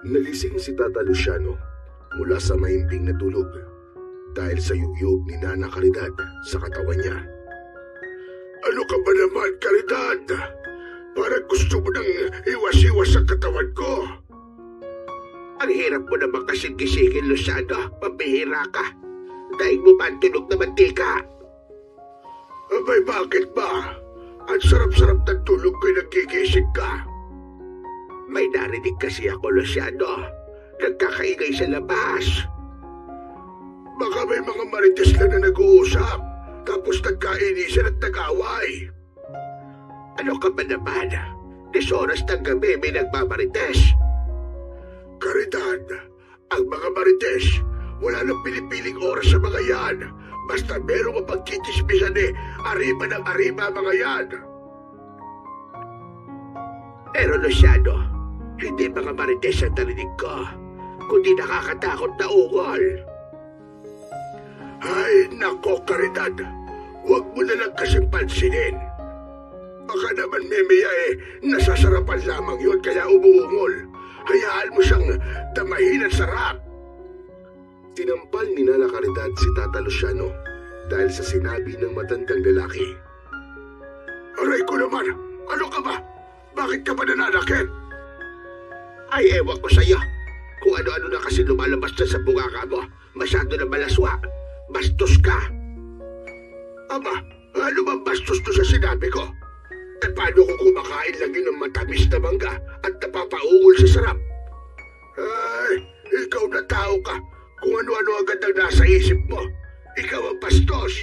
Nagising si Tata Luciano mula sa mahimbing na tulog dahil sa yugyug ni Nana Caridad sa katawan niya. Ano ka ba naman, Caridad? Parang gusto mo nang iwas-iwas sa katawan ko. Ang hirap mo naman kasing gisingin, Luciano. Pambihira ka. Daig mo pa ang tunog na mantika. Abay, bakit ba? Ang sarap-sarap ng tulog ko'y nagkigising ka. May narinig kasi ako, Luciano. Nagkakaingay sa labas. Baka may mga marites na nag-uusap, tapos nagkainisan at nag-away. Ano ka ba naman? 10 oras ng gabi may nagmamarites. Caridad, ang mga marites, wala nang pinipiling oras sa mga yan. Basta merong mapagkikismisan arriba ng arriba mga yan. Pero Luciano, hindi mga marites ang narinig ko, kundi nakakatakot na ungol. Ay, nako, Caridad. Huwag mo na lang kasing pansinin. Baka naman memaya nasasarapan lamang yun kaya umuungol. Hayaan mo siyang damahin at sarap. Tinampal ni Nana Caridad si Tata Luciano dahil sa sinabi ng matandang lalaki. Aray ko naman, ano ka ba? Bakit ka ba nananakit? Ay, ewan ko sa'yo. Kung ano-ano na kasi lumalabas na sa bunganga mo, masyado na malaswa. Bastos ka. Aba, ano bang bastos to sa sinabi ko? At paano kung kumakain lang yun ng matamis na mangga at napapaungol sa sarap? Ay, ikaw na tao ka. Kung ano-ano agad ang nasa isip mo. Ikaw ang bastos.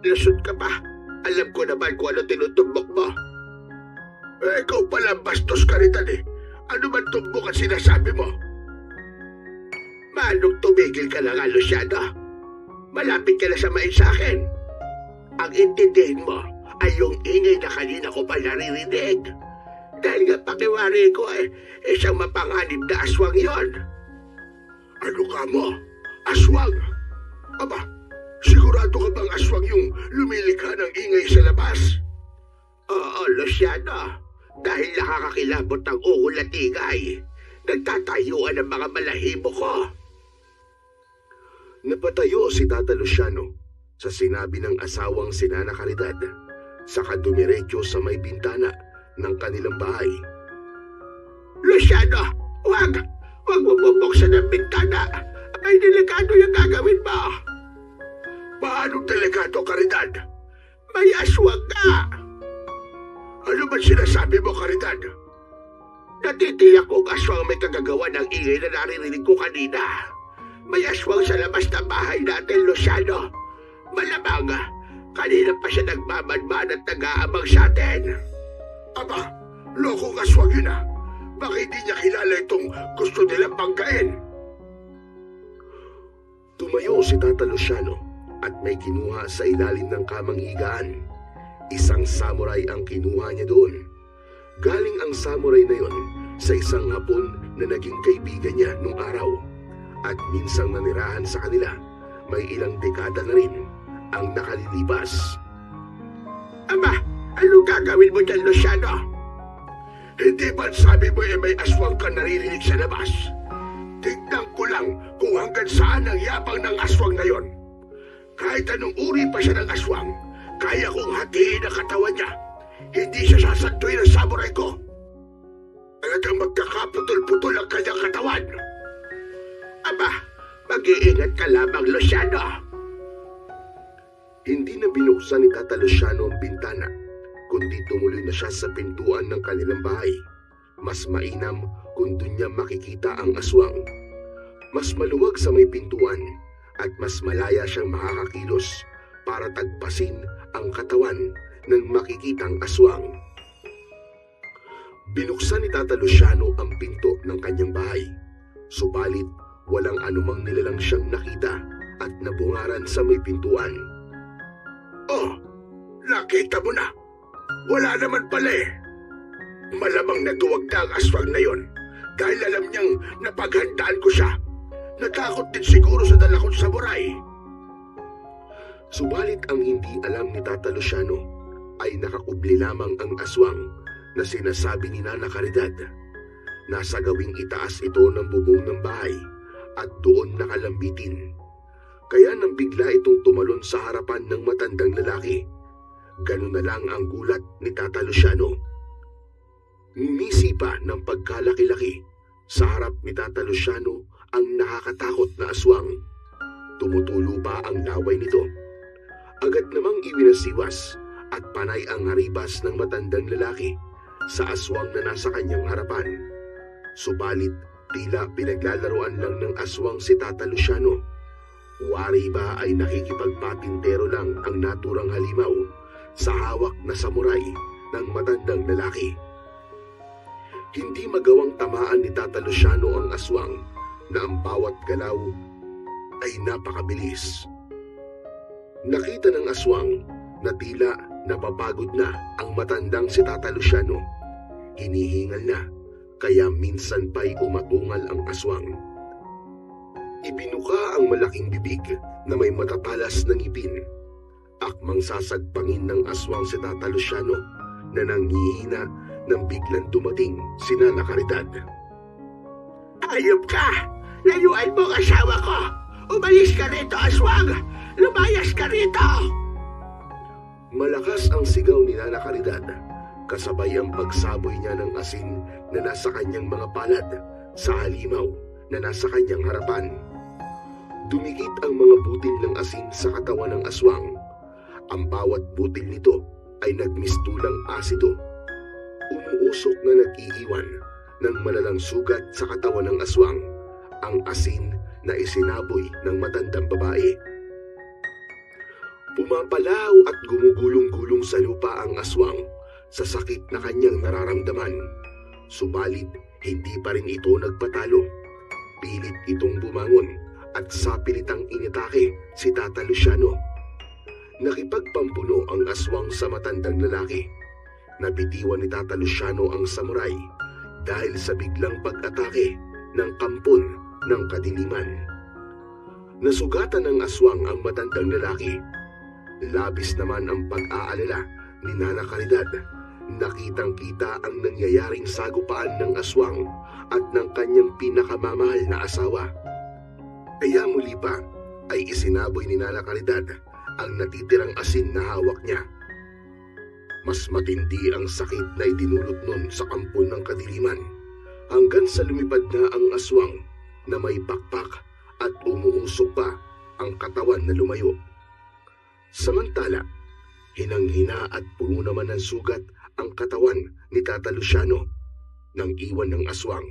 Lusot ka ba? Alam ko naman kung ano tinutumbok mo. Ikaw pala bastos ka rin Ano man tumbok ang sinasabi mo? Manong tumigil ka na nga, Luciano. Malapit ka na sa main sa akin. Ang intindihin mo ay yung ingay na kanina ko pa naririnig. Dahil nga pakiwari ko isang mapanganib na aswang yon. Ano ka mo? Aswang? Aba, sigurado ka bang aswang yung lumilikha ng ingay sa labas? Oo, Luciano. Dahil nakakakilabot ng ungol at ingay, nagtatayuan ang mga balahibo ko. Napatayo si Tata Luciano sa sinabi ng asawang si Nana Caridad, saka dumiretso sa may bintana ng kanilang bahay. Luciano, huwag mo bubuksan ang bintana. May delikado yung gagawin mo. Paano delikado, Caridad? May aswang ka. Ano ba sinasabi mo, Caridad? Natitiyak kong aswang may kagagawa ng ingay na naririnig ko kanina. May aswang sa labas ng bahay natin, Luciano. Malamang, kanina pa siya nagmamanman at nag-aabang sa atin. Aba, lokong aswang yun ah. Bakit hindi niya kilala itong gusto nilang banggain? Tumayo si Tata Luciano at may kinuha sa ilalim ng kamang higaan. Isang samurai ang kinuha niya doon. Galing ang samurai na yon sa isang Hapon na naging kaibigan niya nung araw. At minsang nanirahan sa kanila, may ilang dekada na rin ang nakalilipas. Aba, ano gagawin mo dyan, Luciano? Hindi ba sabi mo may aswang ka naririnig sa labas? Tignan ko lang kung hanggang saan ang yapang ng aswang na yon. Kahit anong uri pa siya ng aswang, kaya kong hatiin ang katawan niya. Hindi siya sasantuin ng samurai ko. Talagang magkakaputol-putol ang kanyang katawan. Aba, mag-iingat ka lamang, Luciano. Hindi na binuksan ni Tata Luciano ang bintana, kundi tumuloy na siya sa pintuan ng kanilang bahay. Mas mainam kung doon niya makikita ang aswang. Mas maluwag sa may pintuan at mas malaya siyang makakakilos para tagpasin ang katawan ng makikitang aswang. Binuksan ni Tata Luciano ang pinto ng kanyang bahay. Subalit, walang anumang nilalang siyang nakita at nabungaran sa may pintuan. Oh, nakita mo na. Wala naman pala Malamang natuwag na ang aswang na yon dahil alam niyang napaghandaan ko siya. Natakot din siguro sa dala kong samurai. Subalit ang hindi alam ni Tata Luciano ay nakakubli lamang ang aswang na sinasabi ni Nana Caridad. Nasa gawing itaas ito ng bubong ng bahay at doon nakalambitin. Kaya nang bigla itong tumalon sa harapan ng matandang lalaki, ganun na lang ang gulat ni Tata Luciano. Ngumisi pa ng pagkalaki-laki sa harap ni Tata Luciano ang nakakatakot na aswang. Tumutulo pa ang laway nito. Agad namang iwinasiwas at panay ang haribas ng matandang lalaki sa aswang na nasa kanyang harapan. Subalit tila pinaglalaroan lang ng aswang si Tata Luciano. Wari ba ay nakikipagpatintero lang ang naturang halimaw sa hawak na samuray ng matandang lalaki. Hindi magawang tamaan ni Tata Luciano ang aswang na ang bawat galaw ay napakabilis. Nakita ng aswang na tila napapagod na ang matandang si Tata Luciano. Hinihingal na, kaya minsan pa'y umatungal ang aswang. Ibinuka ang malaking bibig na may matatalas ng ngipin. Akmang sasagpangin ng aswang si Tata Luciano na nanghihina nang biglang dumating si Nana Caridad. Ayop ka! Layuan mo ang asawa ko! Umalis ka rito, aswang! Lumayas ka rito! Malakas ang sigaw ni Nana Caridad, kasabay ang pagsaboy niya ng asin na nasa kanyang mga palad sa halimaw na nasa kanyang harapan. Dumikit ang mga butil ng asin sa katawan ng aswang. Ang bawat butil nito ay nagmistulang asido. Umuusok na nag-iiwan ng malalang sugat sa katawan ng aswang, ang asin na isinaboy ng matandang babae. Pumapalaw at gumugulong-gulong sa lupa ang aswang sa sakit na kanyang nararamdaman. Subalit, hindi pa rin ito nagpatalo. Pilit itong bumangon at sapilitang initake si Tata Luciano. Nakipagpampuno ang aswang sa matandang lalaki. Nabitiwan ni Tata Luciano ang samuray dahil sa biglang pag-atake ng kampon ng kadiliman. Nasugatan ng aswang ang matandang lalaki. Labis naman ang pag-aalala ni Nana Caridad. Nakitang-kita ang nangyayaring sagupaan ng aswang at ng kanyang pinakamamahal na asawa. Kaya muli pa ay isinaboy ni Nana Caridad ang natitirang asin na hawak niya. Mas matindi ang sakit na idinulot nun sa kampon ng kadiliman hanggang sa lumipad na ang aswang na may pakpak at umuusok pa ang katawan na lumayo. Samantala, hinang-hina at puno naman ng sugat ang katawan ni Tata Luciano nang iwan ng aswang.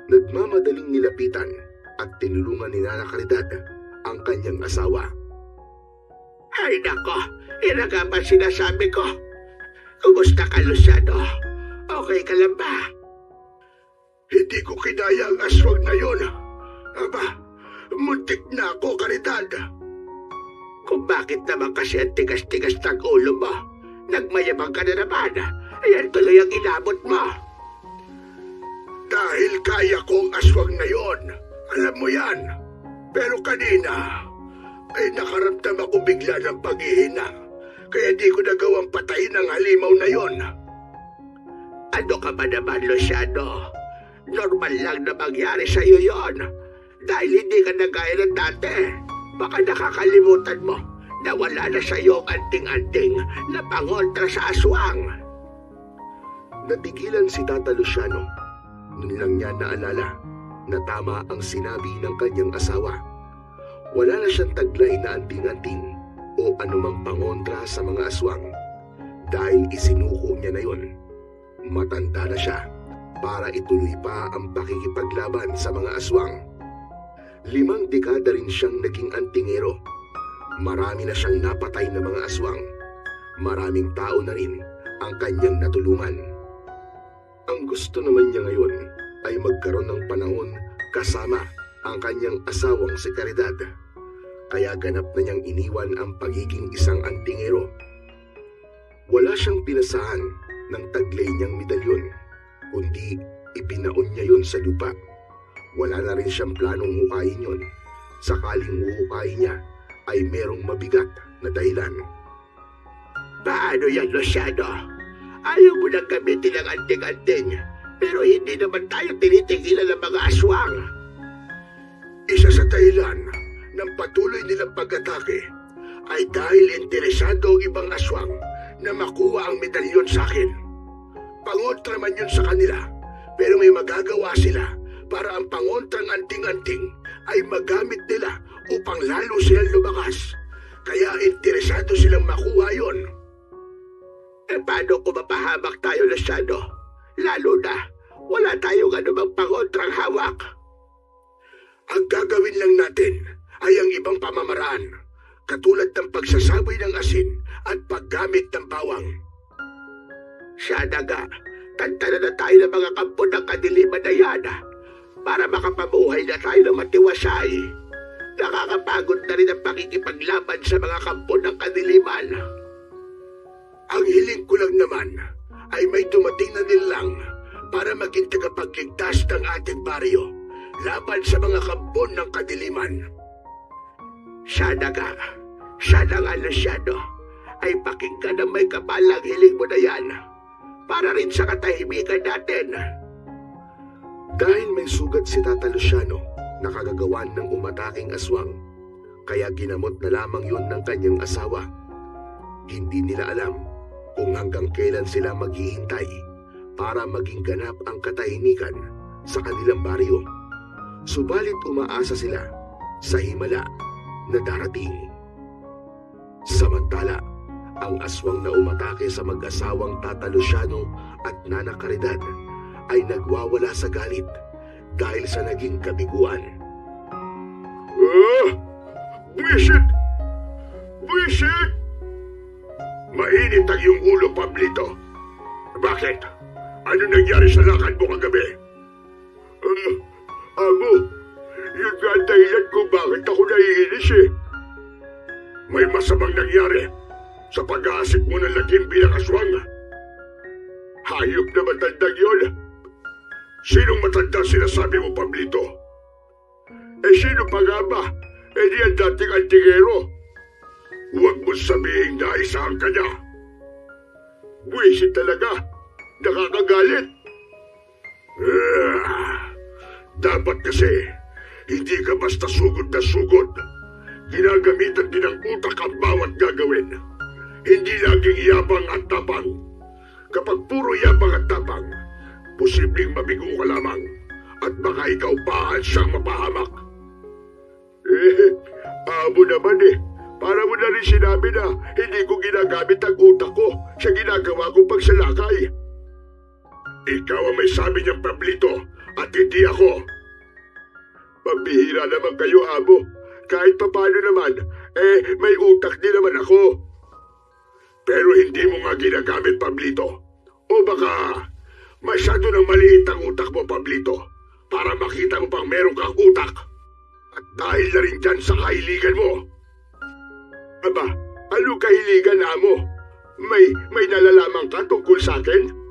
Nagmamadaling nilapitan at tinulungan ni Nana Caridad ang kanyang asawa. Ay nako, yan nga ba sinasabi ko? Kumusta ka, Luciano? Okay ka lang ba? Hindi ko kinaya ang aswang na yun. Aba, muntik na ako, Caridad. Kung bakit naman kasi ang tigas-tigas ng ulo mo? Nagmayabang ka na naman. Ayan tuloy ang inabot mo. Dahil kaya ko ang aswang na yon. Alam mo yan. Pero kanina ay nakaramdam ako bigla ng paghihina. Kaya di ko nagawang patayin ang halimaw na yon. Ano ka ba naman, Luciano? Normal lang na mangyari sa'yo yon. Dahil hindi ka nagaya ng dati. Baka nakakalimutan mo na wala na sa'yo ang anting-anting na pangontra sa aswang. Natigilan si Tata Luciano. Noon lang niya naalala na tama ang sinabi ng kanyang asawa. Wala na siyang taglay na anting-anting o anumang pangontra sa mga aswang dahil isinuko niya na yon. Matanda na siya para ituloy pa ang pakikipaglaban sa mga aswang. 5 dekada rin siyang naging antingero. Marami na siyang napatay na mga aswang. Maraming tao na rin ang kanyang natulungan. Ang gusto naman niya ngayon ay magkaroon ng panahon kasama ang kanyang asawang si Caridad. Kaya ganap na niyang iniwan ang pagiging isang antingero. Wala siyang pinasahan ng taglay niyang medalyon, kundi ipinaon niya yon sa lupa. Wala na rin siyang planong hukayin yon. Sakaling huhukayin niya ay merong mabigat na dahilan. Paano yan, Luciano? Ayaw mo nang gamitin ang anting-anting, Pero hindi naman tayo tinitigilan ng mga aswang. Isa sa dahilan ng patuloy nilang pag-atake ay dahil interesado ang ibang aswang na makuha ang medalyon sa akin. Pangontra man yun sa kanila, pero may magagawa sila para ang pangontrang anting-anting ay magamit nila upang lalo silang lumakas. Kaya interesado silang makuha yon. Paano kung mapahamak tayo, Luciano? Lalo na, wala tayong anumang pangontrang hawak. Ang gagawin lang natin ay ang ibang pamamaraan, katulad ng pagsasaboy ng asin at paggamit ng bawang. Sana nga, tantanan na tayo ng mga kampo ng kadiliman na yan para makapamuhay na tayo ng matiwasay. Nakakapagod na rin ang pakikipaglaban sa mga kampo ng kadiliman. Ang hiling ko lang naman ay may dumating na nilang para maging tagapagligtas ng ating baryo laban sa mga kampo ng kadiliman. Sana nga, Luciano, ay pakinggan ng may kapalang hiling mo na yan para rin sa katahimikan natin. Dahil may sugat si Tata Luciano na kagagawan ng umataking aswang, kaya ginamot na lamang yun ng kanyang asawa. Hindi nila alam kung hanggang kailan sila maghihintay para maging ganap ang katahimikan sa kanilang baryo. Subalit umaasa sila sa himala na darating. Samantala, ang aswang na umatake sa mag-asawang Tata Luciano at Nana Caridad ay nagwawala sa galit dahil sa naging kabiguan. Buwisit! Buwisit! Mainit ang iyong ulo, Pablito. Bakit? Ano nangyari sa lakad mo kagabi? Amo, yun nga ang dahilan kung bakit ako naiinis eh. May masamang nangyari sa pag-aasik mo ng lagim bilang aswang. Hayop na matandang yun. Sinong matanda sinasabi mo, Pablito? Sino pa nga ba? Di ang dating antingero. Huwag mo sabihin na isahan ka niya. Buwisit talaga. Nakakagalit. Dapat kasi, hindi ka basta sugod na sugod. Ginagamitan din ng utak ang bawat gagawin. Hindi laging yabang at tapang. Kapag puro yabang at tapang, posibleng mabigo ka lamang at baka ikaw pa siyang mapahamak. Amo naman para mo na rin sinabi na hindi ko ginagamit ang utak ko sa ginagawa kong pagsalakay. Ikaw ang may sabi niyang, Pablito, at hindi ako. Pambihira naman kayo, Amo. Kahit papano naman, may utak din naman ako. Pero hindi mo nga ginagamit, Pablito. O baka masyado nang maliit ang utak mo, Pablito, para makita mo pang meron kang utak. At dahil na rin dyan sa kahiligan mo. Aba, ano kahiligan, Amo? May nalalaman ka tungkol sa akin?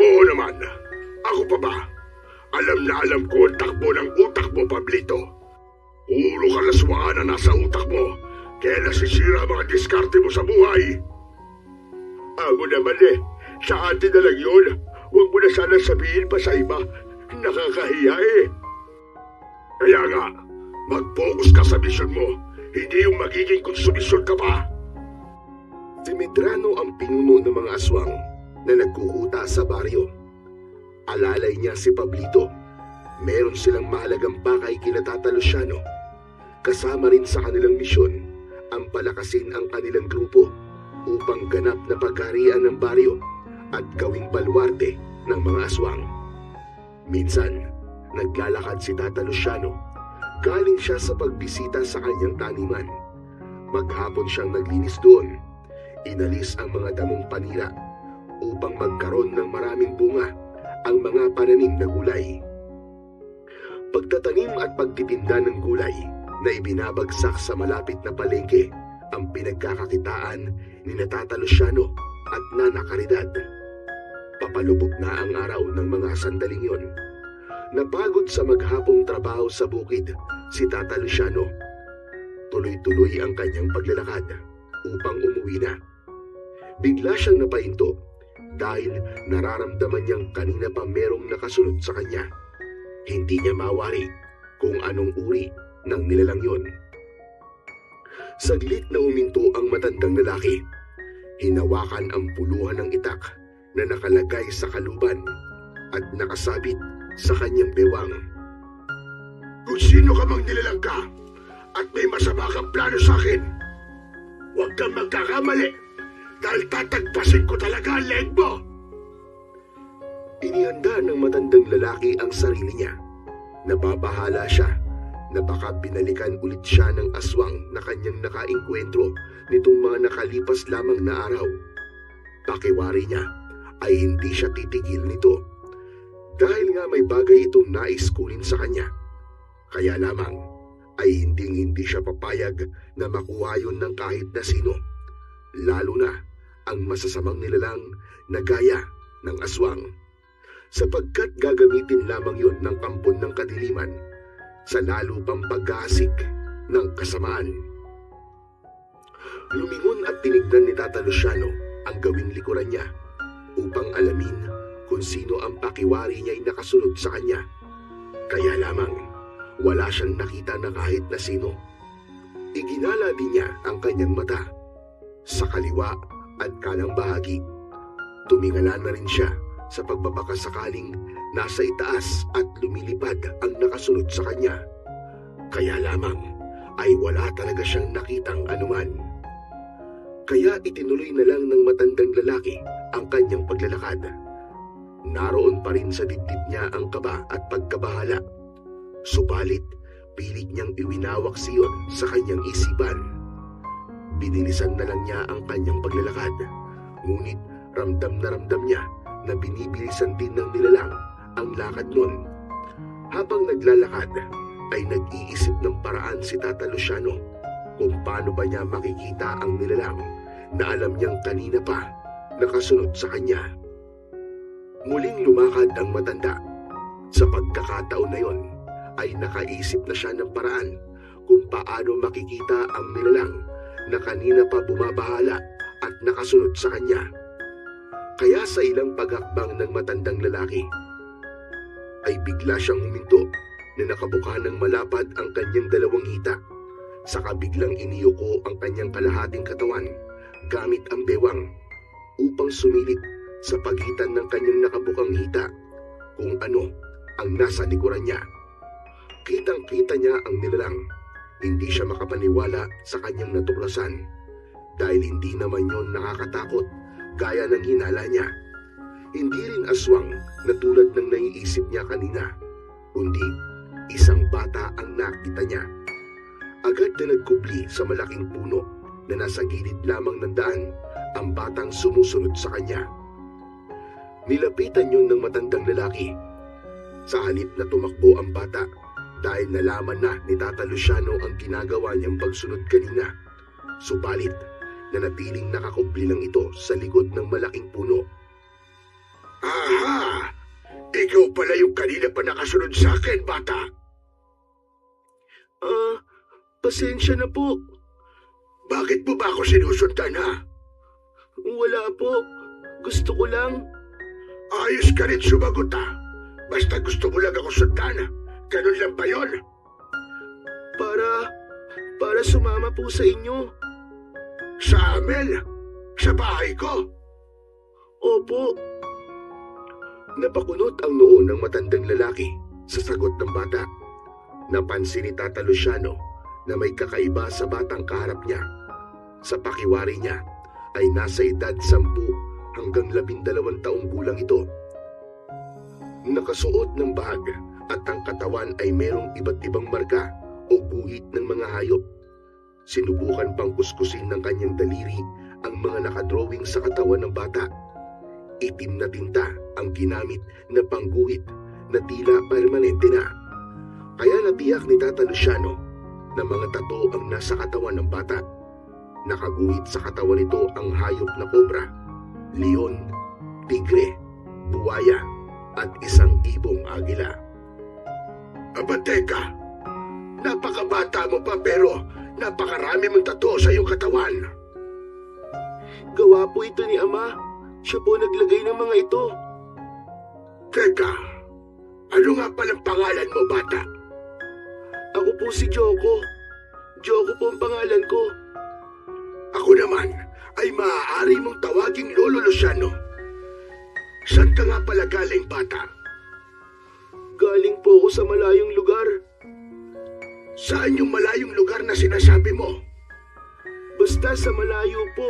Oo naman. Ako pa ba? Alam na alam ko ang takbo ng utak mo, Pablito. Puro kalaswaan na nasa utak mo, kaya nasisira ang mga diskarte mo sa buhay. Amo naman sa atin na lang yun. Huwag mo na sana sabihin pa sa iba. Nakakahiya Kaya nga, mag-focus ka sa misyon mo, hindi yung magiging konsumisyon ka pa. Si Medrano ang pinuno ng mga aswang na nagkukuta sa baryo. Alalay niya si Pablito. Meron silang mahalagang pakay kina Tata Luciano. Kasama rin sa kanilang misyon ang palakasin ang kanilang grupo upang ganap na pagkarian ng baryo at gawing baluarte ng mga aswang. Minsan, naglalakad si Tata Luciano. Galing siya sa pagbisita sa kanyang taniman. Maghapon siyang naglinis doon. Inalis ang mga damong panira upang magkaroon ng maraming bunga ang mga pananim na gulay. Pagtatanim at pagtitinda ng gulay na ibinabagsak sa malapit na palengke ang pinagkakakitaan ni Tata Luciano at Nana Caridad. Papalubog na ang araw ng mga sandaling yon. Napagod sa maghapong trabaho sa bukid si Tata Luciano. Tuloy-tuloy ang kanyang paglalakad upang umuwi na. Bigla siyang napahinto dahil nararamdaman niyang kanina pa merong nakasunod sa kanya. Hindi niya mawari kung anong uri ng nilalang yon. Saglit na huminto ang matandang lalaki. Hinawakan ang puluhan ng itak na nakalagay sa kaluban at nakasabit sa kanyang bewang. Kung sino ka mang nilalang ka at may masama kang plano sa akin, huwag kang magkakamali dahil tatagpasin ko talaga ang leg mo. Inihanda ng matandang lalaki ang sarili niya. Nababahala siya na baka binalikan ulit siya ng aswang na kanyang nakaengkwentro nitong mga nakalipas lamang na araw. Pakiwari niya ay hindi siya titigil nito dahil nga may bagay itong nais kunin sa kanya. Kaya lamang ay hindi siya papayag na makuha yun ng kahit na sino, lalo na ang masasamang nilalang na gaya ng aswang, sapagkat gagamitin lamang yun ng kampon ng kadiliman sa lalo pang paggasik ng kasamaan. Lumingon at tinignan ni Tata Luciano ang gawing likuran niya upang alamin kung sino ang pakiwari niya'y nakasunod sa kanya. Kaya lamang wala siyang nakita na kahit na sino. Iginala din niya ang kanyang mata sa kaliwa at kanang bahagi. Tumingala na rin siya sa pagbabaka sakaling nasa itaas at lumilipad ang nakasunod sa kanya. Kaya lamang ay wala talaga siyang nakitang anuman. Kaya itinuloy na lang ng matandang lalaki ang kanyang paglalakad. Naroon pa rin sa dibdib niya ang kaba at pagkabahala. Subalit, pilit niyang iwinawak siyon sa kanyang isipan. Binilisan na lang niya ang kanyang paglalakad. Ngunit ramdam niya na binibilisan din ng nilalang ang lakad nun. Habang naglalakad, ay nag-iisip ng paraan si Tata Luciano kung paano ba niya makikita ang nilalang na alam niyang kanina pa nakasunod sa kanya. Muling lumakad ang matanda. Sa pagkakataon na yon, ay nakaisip na siya ng paraan kung paano makikita ang nilalang na kanina pa bumabahala at nakasunod sa kanya. Kaya sa ilang paghakbang ng matandang lalaki, ay bigla siyang huminto na nakabuka ng malapad ang kanyang dalawang hita. Saka biglang iniyuko ang kanyang kalahating katawan gamit ang bewang upang sumilip sa pagitan ng kanyang nakabukang hita kung ano ang nasa likuran niya. Kitang-kita niya ang nilalang. Hindi siya makapaniwala sa kanyang natuklasan dahil hindi naman yon nakakatakot gaya ng hinala niya. Hindi rin aswang na tulad ng naiisip niya kanina, kundi isang bata ang nakita niya. Agad na nagkubli sa malaking puno na nasa gilid lamang ng daan ang batang sumusunod sa kanya. Nilapitan yun ng matandang lalaki. Sa halip na tumakbo ang bata, dahil nalaman na ni Tata Luciano ang ginagawa niyang pagsunod kanina. Subalit, nanatiling nakakubli lang ito sa likod ng malaking puno. Aha! Ikaw pala yung kanina pa nakasunod sa akin, bata. Pasensya na po. Bakit mo ba ako sinusundan, ha? Wala po. Gusto ko lang. Ayos ka rin sumagot, ha? Basta gusto mo lang ako sundan, ha? Ganun lang ba yun? Para sumama po sa inyo. Sa amin? Sa bahay ko? Opo. Napakunot ang noo ng matandang lalaki sa sagot ng bata. Napansin ni Tata Luciano na may kakaiba sa batang kaharap niya. Sa pakiwari niya ay nasa edad 10 hanggang 12 taong gulang ito. Nakasuot ng bag at ang katawan ay merong iba't ibang marka o guhit ng mga hayop. Sinubukan pang kuskusin ng kanyang daliri ang mga nakadrawing sa katawan ng bata. Itim na tinta ang ginamit na pangguhit na tila permanente na. Kaya natiyak ni Tata Luciano na mga tato ang nasa katawan ng bata. Nakaguhit sa katawan nito ang hayop na kobra, leon, tigre, buwaya at isang ibong agila. Aba teka, napakabata mo pa pero napakarami mong tato sa iyong katawan. Gawa po ito ni Ama Siya po naglagay ng mga ito. Teka, ano nga palang pangalan mo, bata? Ako po si Joko. Joko po ang pangalan ko. Ako naman ay maaari mong tawaging Lolo Luciano. Saan ka nga pala galing, bata? Galing po ako sa malayong lugar. Saan yung malayong lugar na sinasabi mo? Basta sa malayo po.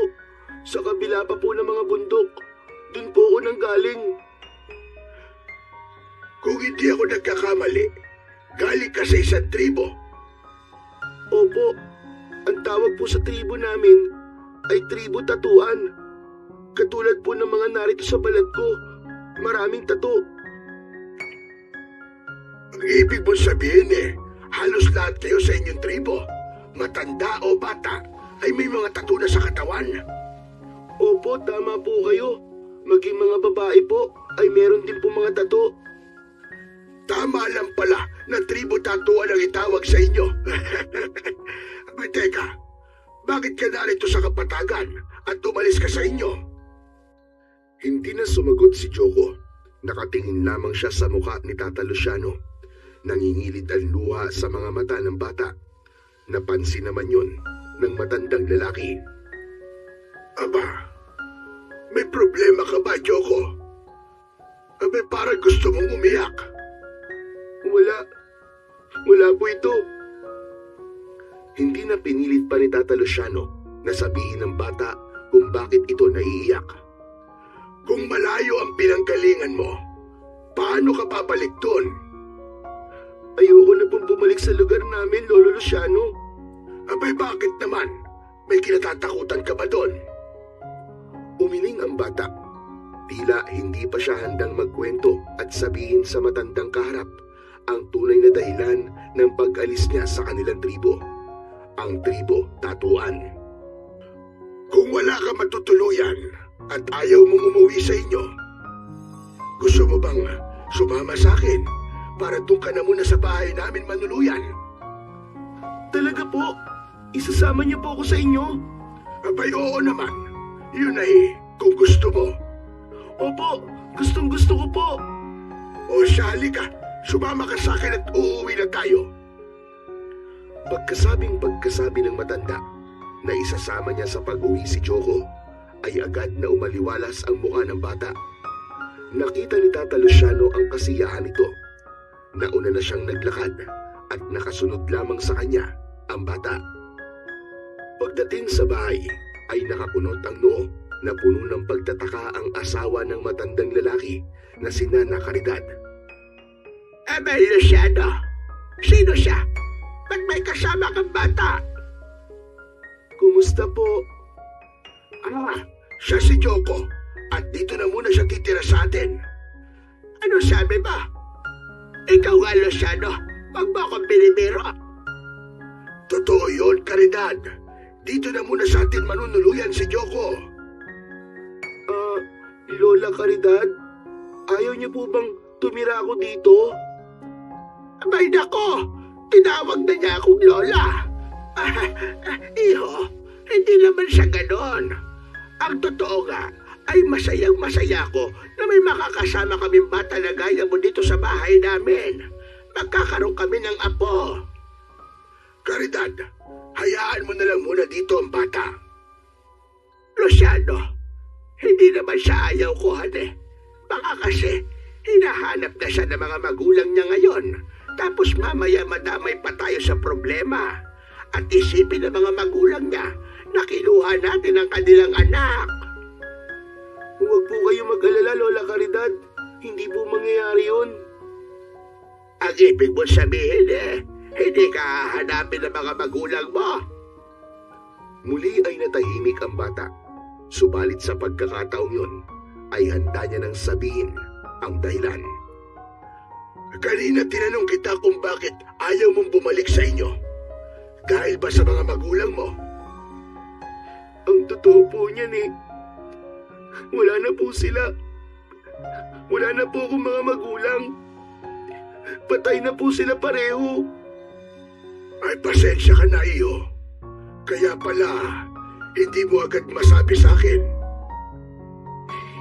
Sa kabila pa po ng mga bundok. Doon po ako nanggaling. Kung hindi ako nagkakamali, galing ka sa isang tribo. Opo, ang tawag po sa tribo namin ay tribo tatuan. Katulad po ng mga narito sa balat ko, maraming tato. Ang ibig mong sabihin halos lahat kayo sa inyong tribo, matanda o bata, ay may mga tattoo na sa katawan. Opo, tama po kayo. Maging mga babae po ay meron din po mga tato. Tama lang pala na tribo tatuan ang itawag sa inyo. Abay, teka, bakit ka narito sa kapatagan at umalis ka sa inyo? Hindi na sumagot si Joko. Nakatingin lamang siya sa mukha ni Tata Luciano. Nangingilid ang luha sa mga mata ng bata. Napansin naman yun ng matandang lalaki. Aba, may problema ka ba, Joko? Abay, parang gusto mong umiyak. Wala po ito. Hindi na pinilit pa ni Tata Luciano na sabihin ng bata kung bakit ito naiiyak. Kung malayo ang pinanggalingan mo, paano ka babalik doon? Ayoko na pong bumalik sa lugar namin, Lolo Luciano. Abay, bakit naman? May kinatatakutan ka ba doon? Umiling ang bata. Tila hindi pa siya handang magkwento at sabihin sa matandang kaharap ang tunay na dahilan ng pag-alis niya sa kanilang tribo. Ang tribo tatuan. Kung wala ka matutuluyan at ayaw mong umuwi sa inyo, gusto mo bang sumama sa akin para doon ka na muna sa bahay namin manuluyan? Talaga po? Isasama niyo po ako sa inyo? Abay, oo naman. Yun ay kung gusto mo. Opo, gustong-gusto ko po. O siya, halika. Sumama ka sa akin at uuwi na tayo. Pagkasabi ng matanda na isasama niya sa pag-uwi si Joko, ay agad na umaliwalas ang mukha ng bata. Nakita ni Tata Luciano ang kasiyahan nito. Nauna na siyang naglakad at nakasunod lamang sa kanya ang bata. Pagdating sa bahay ay nakakunot ang noo na puno ng pagtataka ang asawa ng matandang lalaki na si Nana Caridad. Abel Luciano, sino siya? Ba't may kasama kang bata? Kumusta po? Siya si Joko at dito na muna siya titira sa atin. Ano sabi ba? Ikaw nga, Luciano, wag mo akong binibiro. Totoo yun, Caridad. Dito na muna sa atin manunuluyan si Joko. Lola Caridad, ayaw niyo po bang tumira ako dito? Abay nako, tinawag na niya akong Lola. Iho, hindi naman siya ganon. Ang totoo nga, ay masayang-masaya ko na may makakasama kaming bata na gaya mo dito sa bahay namin. Magkakaroon kami ng apo. Caridad, hayaan mo na lang muna dito ang bata. Luciano, hindi naman siya ayaw ko, hane. Baka kasi, hinahanap na siya ng mga magulang niya ngayon. Tapos mamaya madamay pa tayo sa problema. At isipin ng mga magulang niya na kinuha natin ang kanilang anak. Huwag po kayo mag-alala, Lola Caridad. Hindi po mangyayari yun. Ang ibig mo sabihin hindi ka hahanapin ng mga magulang mo. Muli ay natahimik ang bata. Subalit sa pagkakataong yun, ay handa niya nang sabihin ang dahilan. Kanina tinanong kita kung bakit ayaw mong bumalik sa inyo. Dahil ba sa mga magulang mo? Ang totoo po niyan wala na po sila. Wala na po akong mga magulang. Patay na po sila pareho. Ay, pasensya ka na, iyo. Kaya pala, hindi mo agad masabi sa akin.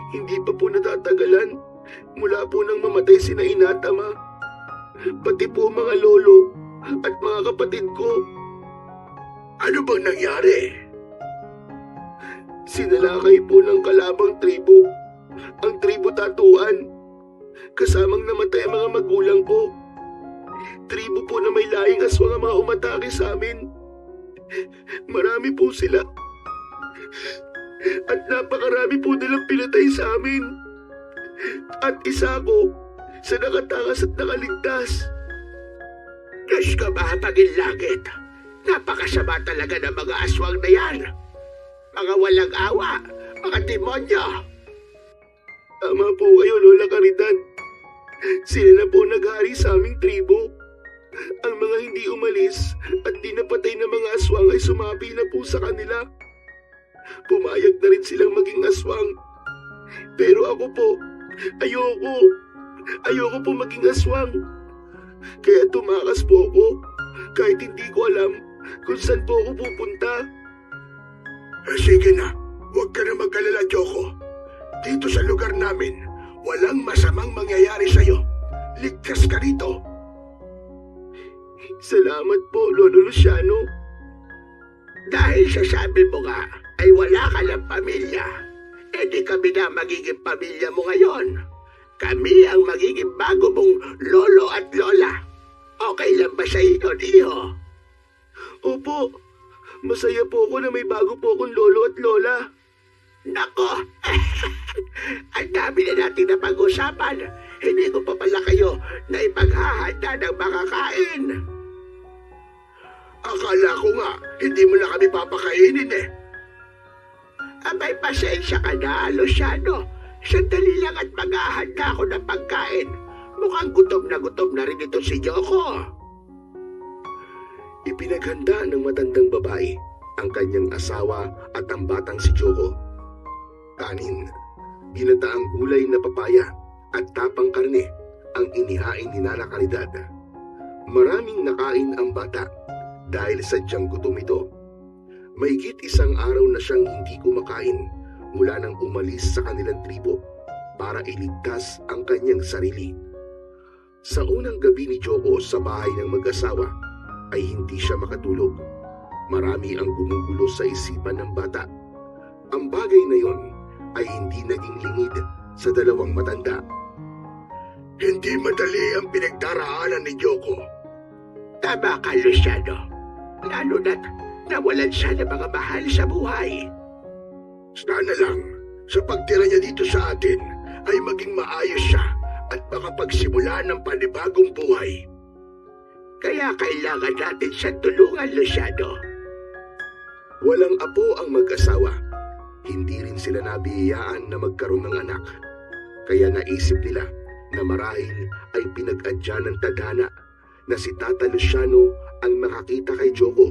Hindi pa po natatagalan mula po nang mamatay sina ina at ama. Pati po mga lolo at mga kapatid ko. Ano bang nangyari? Sinalakay po ng kalabang tribo, ang tribo Tatuan. Kasamang namatay ang mga magulang ko. Tribo po na may laing aswang ang mga umatake sa amin. Marami po sila. At napakarami po nilang pinatay sa amin. At isa ko sa nakatakas at nakaligtas. Diyos ka ba, Pagilangit? Napakasama talaga ng mga aswang na yan. Mga walang awa, mga demonyo. Tama po kayo, Lola Caridad. Sila na po naghari sa aming tribo. Ang mga hindi umalis at di napatay na mga aswang ay sumabi na po sa kanila. Pumayag na rin silang maging aswang. Pero ako po, ayoko. Ayoko po maging aswang. Kaya tumakas po ako kahit hindi ko alam kung saan po ako pupunta. Sige na, huwag ka na mag-alala, Joko. Dito sa lugar namin, walang masamang mangyayari sa'yo. Ligtas ka rito. Salamat po, Lolo Luciano. Dahil sa sabi mo nga, ay wala ka ng pamilya. E di kami na magiging pamilya mo ngayon. Kami ang magiging bago mong lolo at lola. Okay lang ba sa inyo, Iho? Opo, masaya po ako na may bago po akong lolo at lola. Nako, ang dami na natin na pag-usapan. Hindi ko pa pala kayo na ipaghahanda ng makakain. Akala ko nga, hindi mo na kami papakainin eh. Abay, pasensya ka na, Luciano. Sandali lang at maghahanda ako ng pagkain. Mukhang gutom na rin ito si Joko. Ipinaghanda ng matandang babae ang kanyang asawa at ang batang si Joko. Kanin, ginataang gulay na papaya at tapang karne ang inihain ni Nana Caridad. Maraming nakain ang bata dahil sadyang gutom ito. Mahigit isang araw na siyang hindi kumakain mula nang umalis sa kanilang tribo para iligtas ang kanyang sarili. Sa unang gabi ni Joko sa bahay ng mag-asawa ay hindi siya makatulog. Marami ang gumugulo sa isipan ng bata. Ang bagay na yon ay hindi naging lingid sa dalawang matanda. Hindi madali ang pinagdaraanan ni Joko. Tama ka, Luciano. Lalo na't nawalan siya ng mga mahal sa buhay. Sana lang, sa pagtira niya dito sa atin, ay maging maayos siya at makapagsimula ng panibagong buhay. Kaya kailangan natin siya tulungan, Luciano. Walang apo ang mag-asawa. Hindi rin sila nabiyayaan na magkaroon ng anak. Kaya naisip nila na marahil ay pinag-adya ng tadhana na si Tata Luciano ang makakita kay Joko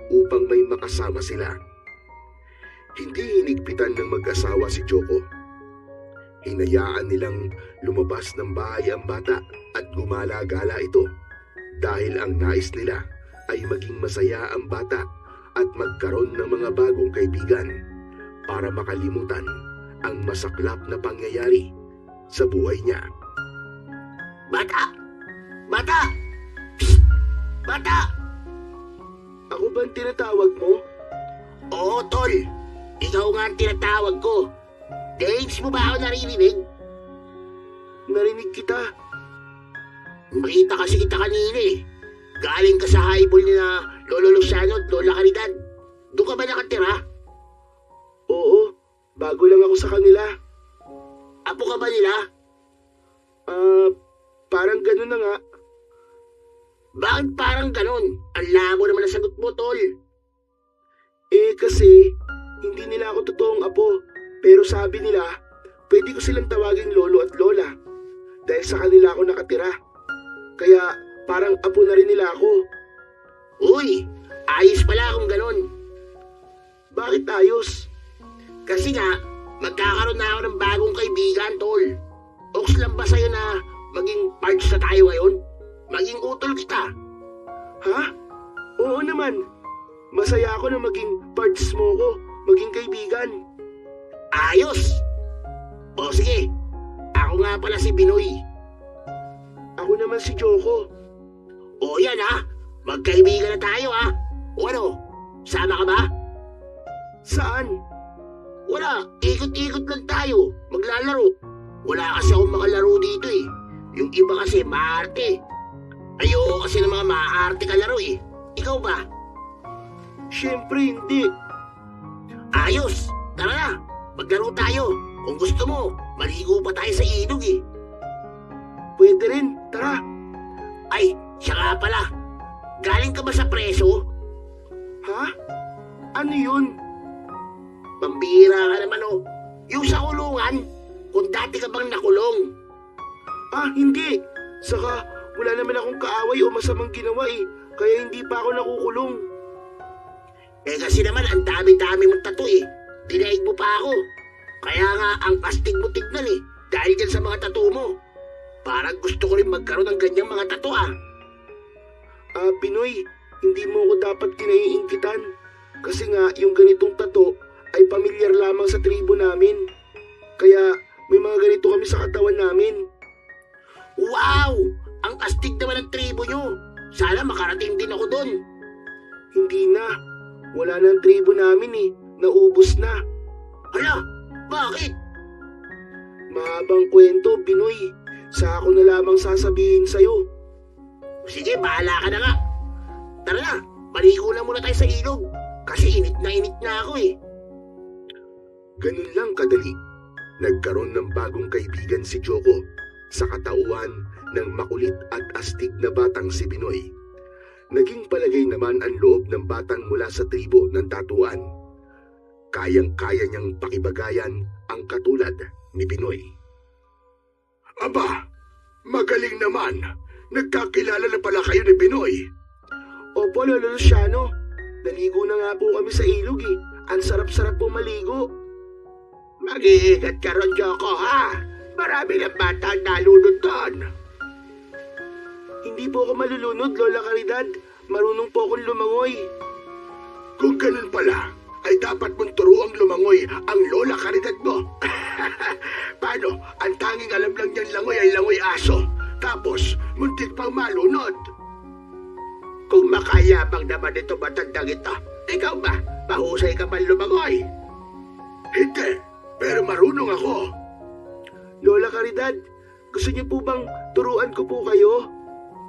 upang may makasama sila. Hindi hinigpitan ng mag-asawa si Joko. Hinayaan nilang lumabas ng bahay ang bata at gumala-gala ito dahil ang nais nila ay maging masaya ang bata at magkaroon ng mga bagong kaibigan para makalimutan ang masaklap na pangyayari sa buhay niya. Bata! Bata! Psst! Bata! Ako ba ang tinatawag mo? Oo, Tol. Ikaw nga ang tinatawag ko. Days mo ba ako naririnig? Narinig kita. Makita kasi kita kanina eh. Galing ka sa highball ni na Lolo Luciano at Lola Caridad. Doon ka ba nakatira? Oo, bago lang ako sa kanila. Apo ka ba nila? Parang ganun na nga. Bakit parang ganun? Ang labo naman ang sagot mo, Tol. Kasi hindi nila ako totoong apo. Pero sabi nila, pwede ko silang tawaging lolo at lola. Dahil sa kanila ako nakatira. Kaya parang apo na rin nila ako. Uy, ayos pala kung ganun. Bakit ayos? Kasi nga, magkakaroon na ako ng bagong kaibigan, Tol. Oks lang ba sa'yo na maging parts na tayo ngayon? Maging utol kita. Ha? Oo naman. Masaya ako na maging parts mo ko, maging kaibigan. Ayos! O sige, ako nga pala si Binoy. Ako naman si Joko. O yan ha, magkaibigan na tayo ha. O ano, sama ka ba? Saan? Wala, ikot-ikot lang tayo, maglalaro. Wala kasi akong makalaro dito eh. Yung iba kasi maarte. Ayoko kasi ng mga maarte kalaro eh. Ikaw ba? Siyempre hindi. Ayos, tara na, maglaro tayo. Kung gusto mo, maligo pa tayo sa ilog eh. Pwede rin, tara. Ay, siya nga pala. Galing ka ba sa preso? Ha? Ano yun? Pambihira ka naman oh. Yung sa kulungan, kung dati ka bang nakulong. Ah, hindi. Saka, wala naman akong kaaway o masamang ginawa eh. Kaya hindi pa ako nakukulong. Eh kasi naman ang dami-dami mong tattoo eh. Dinaig mo pa ako. Kaya nga ang astig mo tignan eh. Dahil dyan sa mga tattoo mo. Parang gusto ko rin magkaroon ng ganyang mga tattoo ah. Ah, Pinoy, hindi mo ako dapat kinaiinggitan. Kasi nga, yung ganitong tato ay pamilyar lamang sa tribo namin. Kaya, may mga ganito kami sa katawan namin. Wow! Ang astig naman ng tribo nyo. Sana makarating din ako doon. Hindi na. Wala na ang tribo namin eh. Naubos na. Hala, bakit? Mahabang kwento, Pinoy. Sa ako na lamang sasabihin sa'yo. Sige, bahala ka na nga. Tara na, maligo na muna tayo sa ilog. Kasi init na ako eh. Ganun lang kadali. Nagkaroon ng bagong kaibigan si Joko sa katauhan ng makulit at astig na batang si Binoy. Naging palagay naman ang loob ng batang mula sa tribo ng tatuan. Kayang-kaya niyang pakibagayan ang katulad ni Binoy. Aba, magaling naman. Nagkakilala na pala kayo ni Binoy. Opo, Lolo Luciano. Naligo na nga po kami sa ilog eh. Ang sarap-sarap po maligo. Mag-iingat ka ron, Joko, ha? Marami ng bata ang nalunod doon. Hindi po ako malulunod, Lola Caridad. Marunong po akong lumangoy. Kung ganun pala, ay dapat mong turuang lumangoy ang Lola Caridad mo. Paano? Ang tanging alam lang niyan langoy ay langoy aso. Tapos, muntik pang malunod. Kung makayabang naman ito matandang ito, ikaw ba? Mahusay ka man lumangoy? Hindi, pero marunong ako. Lola Caridad, gusto niyo po bang turuan ko po kayo?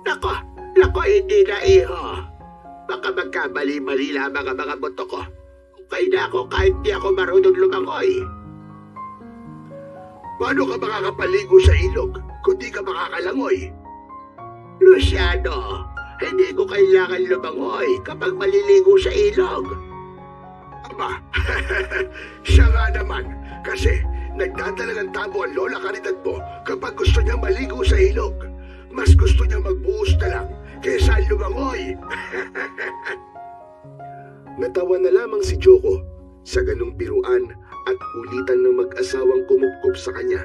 Nako, hindi na iho. Baka magkamali-mali lamang ang mga buto ko. Okay na ako kahit di ako marunong lumangoy. Paano ka makakapaligo sa ilog kung di ka makakalangoy? Luciano, hindi ko kailangan lumangoy kapag maliligo sa ilog. Aba, siya nga naman. Kasi nagdadala ng tabo ang Lola Caridad mo kapag gusto niya maligo sa ilog. Mas gusto niya magbuhos na lang kaysa lumangoy. Natawa na lamang si Joko sa ganung biruan at kulitan ng mag-asawang kumupkup sa kanya.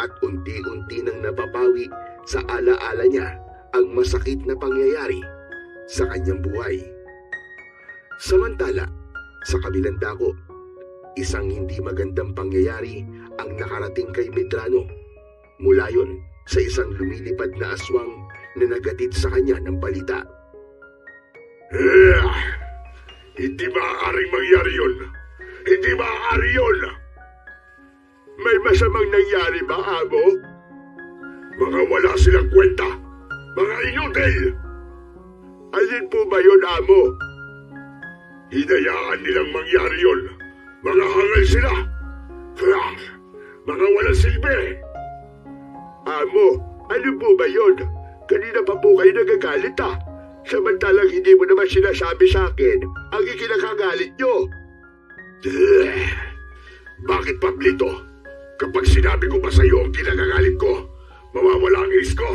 At unti-unti nang napapawi sa alaala niya ang masakit na pangyayari sa kanyang buhay. Samantala, sa kabilang dako, isang hindi magandang pangyayari ang nakarating kay Medrano. Mula yon sa isang lumilipad na aswang na nagatid sa kanya ng balita. Hindi maaaring mangyari yun. Hindi maaari yun. May masamang nangyari ba, Amo? Mga wala silang kwenta. Mga inutil. Alin po ba yun, Amo? Hinayaan nilang mangyari yun. Mga hangal sila. Mga walang silbi. Amo, ano po ba yun? Kanina pa po kayo nagagalit ah. Samantalang hindi mo naman sinasabi sa akin ang ikinakagalit nyo. Bakit, Pablito? Kapag sinabi ko ba sa iyo ang kinakagalit ko, mawawala ang iris ko?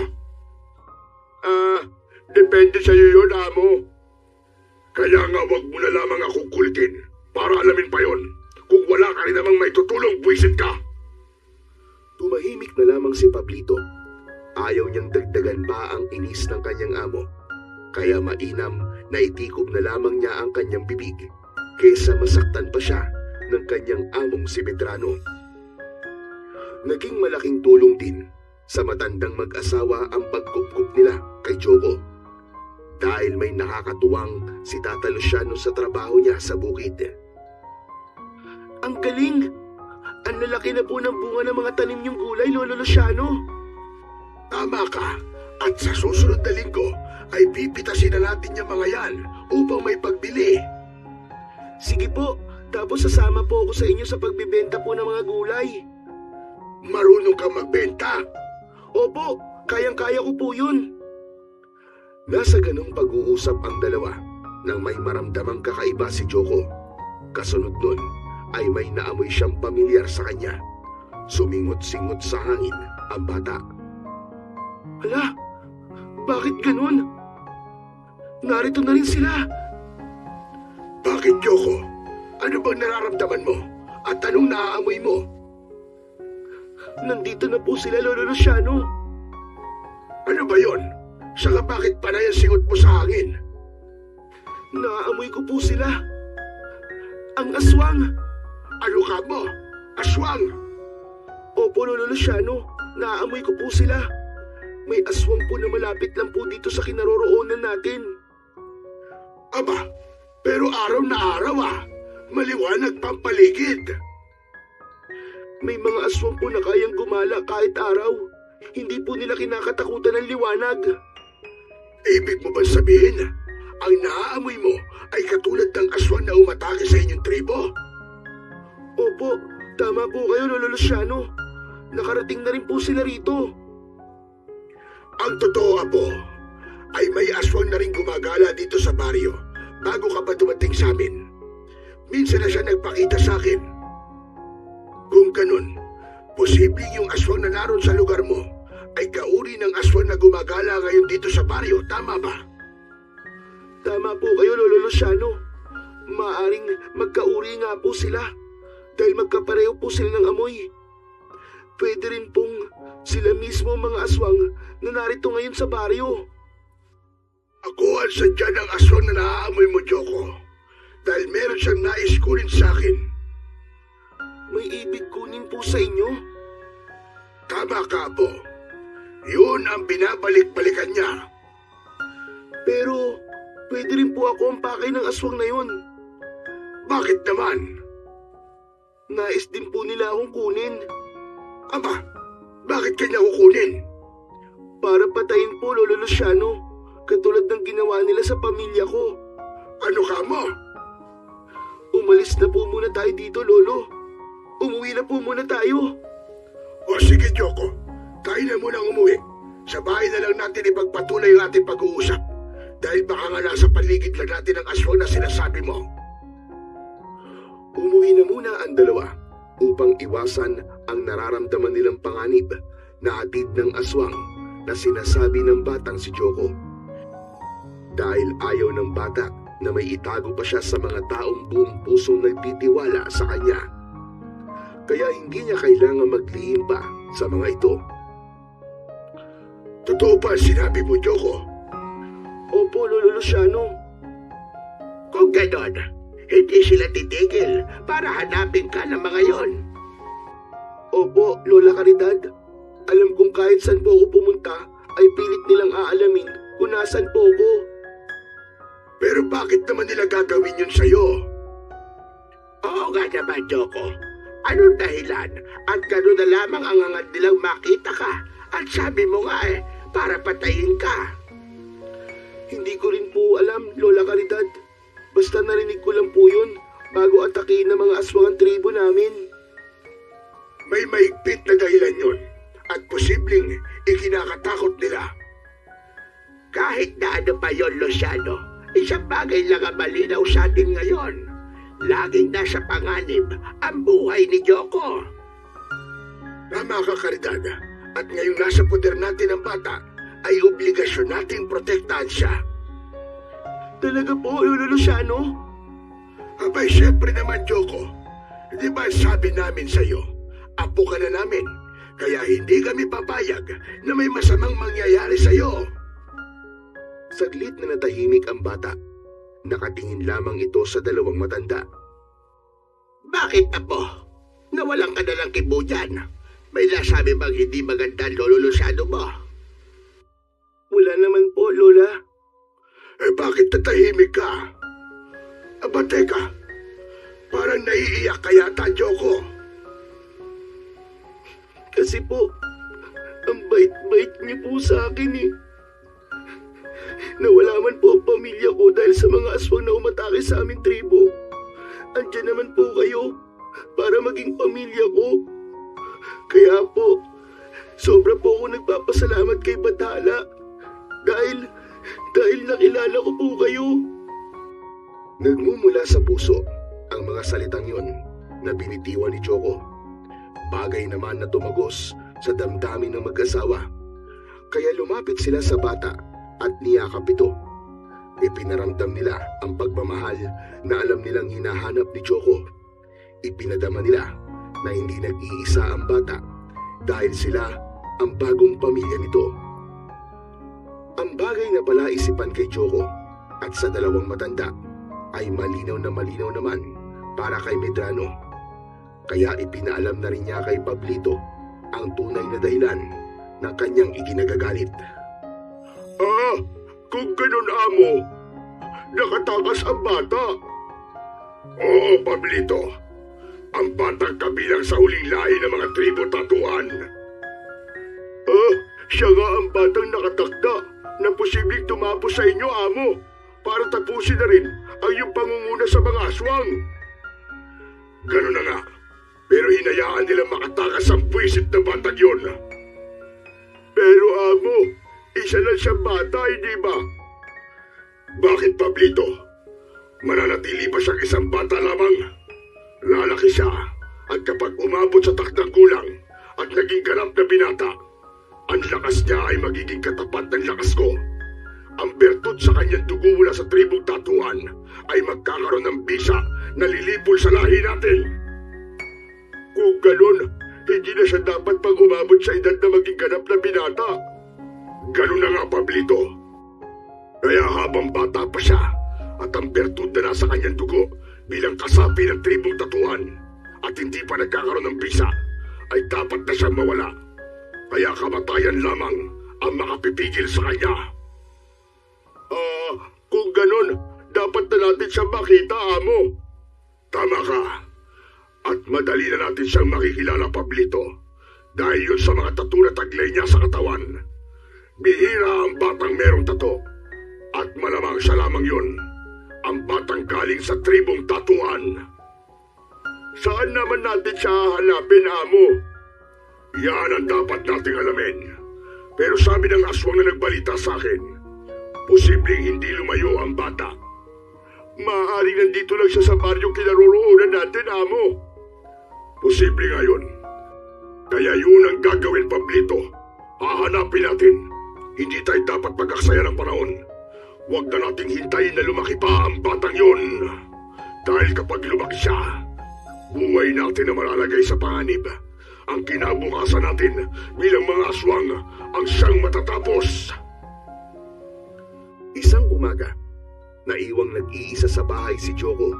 Depende sa iyo yun, Amo. Kaya nga wag mo na lamang akong kulitin para alamin pa yon. Kung wala ka rin namang may tutulong, buwisit ka. Tumahimik na lamang si Pablito. Ayaw niyang dagdagan pa ang inis ng kanyang amo. Kaya mainam na itikob na lamang niya ang kanyang bibig kaysa masaktan pa siya ng kanyang among si Medrano. Naging malaking tulong din sa matandang mag-asawa ang pagkupkup nila kay Joko. Dahil may nakakatuwang si Tata Luciano sa trabaho niya sa bukid. Ang galing! Ang lalaki na po ng bunga ng mga tanim niyong gulay, Lolo Luciano. Tama ka. At sa susunod na linggo ay pipitasin na natin yung mga yan upang may pagbili. Sige po, tapos sasama po ako sa inyo sa pagbibenta po ng mga gulay. Marunong ka magbenta? Opo, kayang-kaya ko po yun. Nasa ganong pag-uusap ang dalawa nang may maramdamang kakaiba si Joko. Kasunod nun ay may naamoy siyang pamilyar sa kanya. Sumingot-singot sa hangin ang bata. Hala, bakit ganun? Narito na rin sila. Bakit, Joko? Ano bang nararamdaman mo? At anong naaamoy mo? Nandito na po sila, Lolo Luciano. Ano ba yon? Saka bakit panay ang singot mo sa hangin? Naaamoy ko po sila. Ang aswang. Ano ka mo? Aswang? Opo, Lolo Luciano. Naaamoy ko po sila. May aswang po na malapit lang po dito sa kinaroroonan natin. Aba, pero araw na araw maliwanag pang paligid. May mga aswang po na kayang gumala kahit araw. Hindi po nila kinakatakutan ng liwanag. Ibig mo ba sabihin, ang naaamoy mo ay katulad ng aswang na umatake sa inyong tribo? Opo, tama po kayo, Lolo Luciano. Nakarating na rin po sila rito. Ang totoo, Apo, ay may aswang na rin gumagala dito sa baryo bago ka pa dumating sa amin. Minsan na siya nagpakita sa akin. Kung ganun, posibleng yung aswang na naroon sa lugar mo ay kauri ng aswang na gumagala ngayon dito sa baryo, tama ba? Tama po kayo, Lolo Luciano. Maaring magkauri nga po sila dahil magkapareho po sila ng amoy. Pwede rin pong sila mismo ang mga aswang na narito ngayon sa baryo. Ako ang sadya ng aswang na naaamoy mo, Joko, dahil meron siyang nais kunin sa akin. May ibig kunin po sa inyo? Tama ka, Apo. Yun ang binabalik-balikan niya. Pero pwede rin po ako ang pakay ng aswang na yun. Bakit naman? Nais din po nila akong kunin. Aba, bakit kanya kukunin? Para patayin po, Lolo Luciano, katulad ng ginawa nila sa pamilya ko. Ano ka mo? Umalis na po muna tayo dito, Lolo. Umuwi na po muna tayo. O sige, Joko. Tayo na munang umuwi. Sa bahay na lang natin ipagpatuloy ang ating pag-uusap. Dahil baka nga nasa paligid lang natin ang aswang na sinasabi mo. Umuwi na muna ang dalawa upang iwasan ang nararamdaman nilang panganib na hatid ng aswang na sinasabi ng batang si Joko. Dahil ayaw ng bata na may itago pa siya sa mga taong buong pusong nagtitiwala sa kanya. Kaya hindi niya kailangan maglihim pa sa mga ito. Totoo ba sinabi mo, Joko? Opo, Lolo Luciano. Kung ganon, hindi sila titigil para hanapin ka ng mga yon. Opo, Lola Caridad. Alam kong kahit saan po ako pumunta, ay pilit nilang aalamin kung nasan po ako. Pero bakit naman nila gagawin yun sa'yo? Oo nga naman, Joko. Anong dahilan? At gano'n na lamang ang angad nilang makita ka. At sabi mo nga para patayin ka. Hindi ko rin po alam, Lola Caridad. Basta narinig ko lang po yun bago atakihin ng mga aswang ang tribo namin. May maigpit na dahilan yun at posibleng ikinakatakot nila. Kahit na ano pa yon, Luciano, isang bagay lang ang malinaw sa atin ngayon. Laging nasa panganib ang buhay ni Joko. Tama ka, Caridad. At ngayong nasa poder natin ang bata, ay obligasyon nating protektahan siya. Talaga po, Lolo Luciano? Abay, syempre naman, Joko. Di ba sabi namin sa'yo, apo ka na namin, kaya hindi kami papayag na may masamang mangyayari sa'yo. Saglit na natahimik ang bata. Nakatingin lamang ito sa dalawang matanda. Bakit, Apo? Nawalan ka na lang kibo dyan. May nasabi bang hindi maganda ang Lolo Luciano mo? Wala naman po, Lola. Bakit tatahimik ka? Aba teka, parang naiiyak ka yata, Joko. Kasi po, ang bait-bait niyo po sa akin eh. Nawala man po ang pamilya ko dahil sa mga aswang na umatake sa aming tribo. Andiyan naman po kayo para maging pamilya ko. Kaya po, sobra po ako nagpapasalamat kay Bathala. Dahil nakilala ko po kayo. Nagmumula sa puso ang mga salitang yon na binitiwan ni Joko. Bagay naman na tumagos sa damdamin ng mag-asawa. Kaya lumapit sila sa bata at niyakap ito. Ipinaramdam nila ang pagmamahal na alam nilang hinahanap ni Joko. Ipinadama nila na hindi nag-iisa ang bata dahil sila ang bagong pamilya nito. Ang bagay na palaisipan kay Joko at sa dalawang matanda ay malinaw naman para kay Medrano. Kaya ipinaalam na rin niya kay Pablito ang tunay na dahilan ng kanyang iginagagalit. Kung ganun, amo, nakatakas ang bata. Oo, Pablito. Ang batang kabilang sa huling lahi ng mga tribo tatuan. Siya nga ang batang nakatakda na posibleng tumapos sa inyo, amo, para tapusin na rin ang iyong pangunguna sa mga aswang. Ganun na nga, pero hinayaan nilang makatakas ang puwisit na batang yun. Pero amo, isa lang siyang bata, hindi ba? Bakit, Pablito? Mananatili pa siyang isang bata lamang? Lalaki siya, at kapag umabot sa takdang gulang at naging ganap na binata, ang lakas niya ay magiging katapat ng lakas ko. Ang bertud sa kanyang dugo mula sa tribong tatuan ay magkakaroon ng bisa na lilipol sa lahi natin. Kung ganun, hindi na siya dapat pag umabot sa edad na maging ganap na binata. Ganun na nga, Pablito. Kaya habang bata pa siya at ang bertud na nasa kanyang dugo bilang kasapi ng tribong tatuan at hindi pa nagkakaroon ng bisa, ay dapat na siyang mawala. Kaya kamatayan lamang ang makapipigil sa kanya. Kung ganun, dapat na natin siyang makita, amo. Tama ka. At madali na natin siyang makikilala, Pablito, dahil yun sa mga tattoo na taglay niya sa katawan. Bihira ang batang merong tato. At malamang siya lamang yun, ang batang galing sa tribong tatuan. Saan naman natin siya hahanapin, amo? Yan ang dapat nating alamin. Pero sabi ng aswang na nagbalita sa akin, posibleng hindi lumayo ang bata. Maaaring nandito lang siya sa baryong kinaroroonan natin, amo. Posible nga yun. Kaya yun ang gagawin, Pablito. Hahanapin natin. Hindi tayo dapat pag-aksaya ng panahon. Huwag na nating hintayin na lumaki pa ang batang yun. Dahil kapag lumaki siya, buhay natin na malalagay sa panganib. Ang kinabukasan natin bilang mga aswang ang siyang matatapos. Isang umaga, naiwang nag-iisa sa bahay si Joko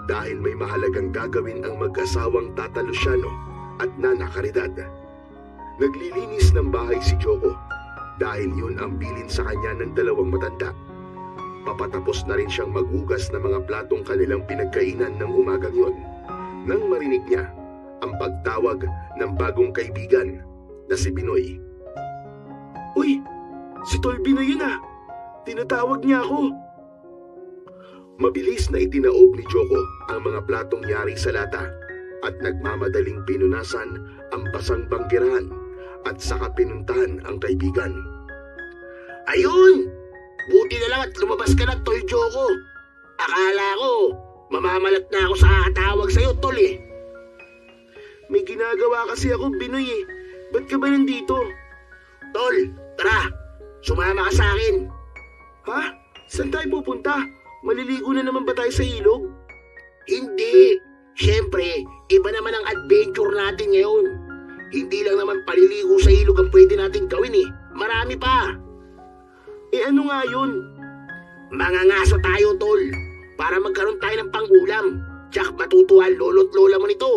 dahil may mahalagang gagawin ang mag-asawang Tata Luciano at Nana Caridad. Naglilinis ng bahay si Joko dahil yun ang bilin sa kanya ng dalawang matanda. Papatapos na rin siyang maghugas ng mga platong kanilang pinagkainan ng umagang yon nang marinig niya ang pagtawag ng bagong kaibigan na si Binoy. Uy, si Tol Binoy yun ah. Tinatawag niya ako. Mabilis na itinaob ni Joko ang mga platong yari sa lata at nagmamadaling pinunasan ang basang banggirahan at saka pinuntahan ang kaibigan. Ayun! Buti na lang at lumabas ka na, Tol Joko. Akala ko, mamamalat na ako sa kakatawag sa'yo, Tol eh. May ginagawa kasi ako, Binoy eh. Ba't ka ba nandito? Tol, tara, sumama ka sa akin. Ha? Saan tayo pupunta? Maliligo na naman ba tayo sa ilog? Hindi. Siyempre, iba naman ang adventure natin ngayon. Hindi lang naman paliligo sa ilog ang pwede natin gawin eh. Marami pa. Eh ano nga yun? Mangangaso tayo, Tol. Para magkaroon tayo ng pang-ulam. Tsak matutuwa lolo't lola mo nito.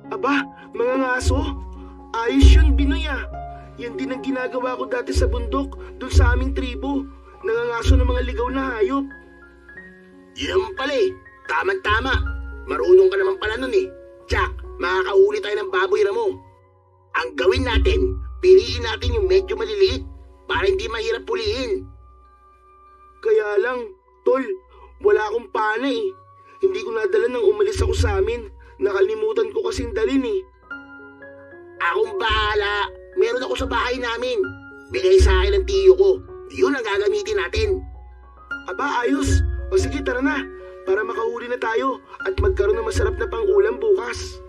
Aba, Mga ngaso? Ayos yun, Binoy ah. Yan din ang ginagawa ko dati sa bundok, dun sa aming tribo. Nangangaso ng mga ligaw na hayop. Yan pala eh. Tama-tama. Marunong ka naman pala nun eh. Jack, makakahuli tayo ng baboy ramo. Ang gawin natin, piliin natin yung medyo maliliit para hindi mahirap pulihin. Kaya lang, tol, wala akong pana eh. Hindi ko nadala nang umalis ako sa amin. Nakalimutan ko kasing dalin eh. Akong bahala. Meron ako sa bahay namin. Bigay sa akin ng tiyo ko. Yun ang gagamitin natin. Aba, ayos. O sige, tara na. Para makahuli na tayo at magkaroon ng masarap na pang-ulam bukas.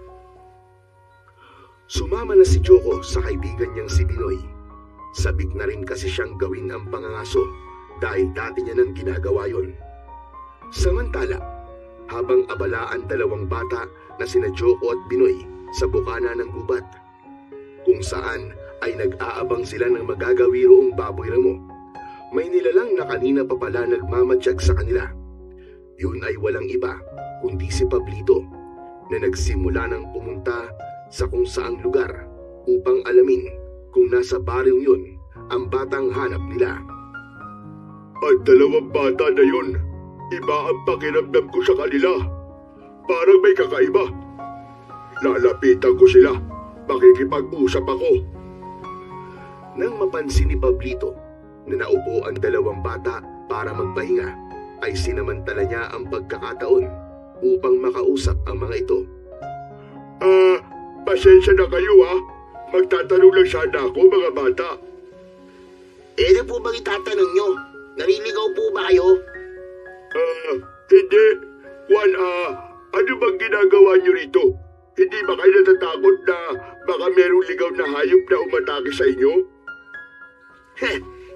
Sumama na si Joko sa kaibigan niyang si Binoy. Sabik na rin kasi siyang gawin ang pangangaso dahil dati niya nang ginagawa yon. Samantala, habang abala ang dalawang bata na sina Joko at Binoy sa bukana ng gubat, kung saan ay nag-aabang sila ng magagawirong baboy ramo, may nilalang na kanina pa pala nagmamatsyag sa kanila. Yun ay walang iba kundi si Pablito na nagsimula ng pumunta sa kung saang lugar upang alamin kung nasa baryong yun ang batang hanap nila. Ang dalawang bata na yun, iba ang pakiramdam ko sa kanila. Parang may kakaiba. Lalapitan ko sila, makikipag-usap ako. Nang mapansin ni Pablito na naupo ang dalawang bata para magpahinga, ay sinamantala niya ang pagkakataon upang makausap ang mga ito. Pasensya na kayo ha. Magtatanong lang sana ako mga bata. Ano po bang itatanong nyo? Nariligaw po ba kayo? Hindi. Juan, ano bang ginagawa niyo rito? Hindi ba kayo natatakot na baka merong ligaw na hayop na umatake sa inyo?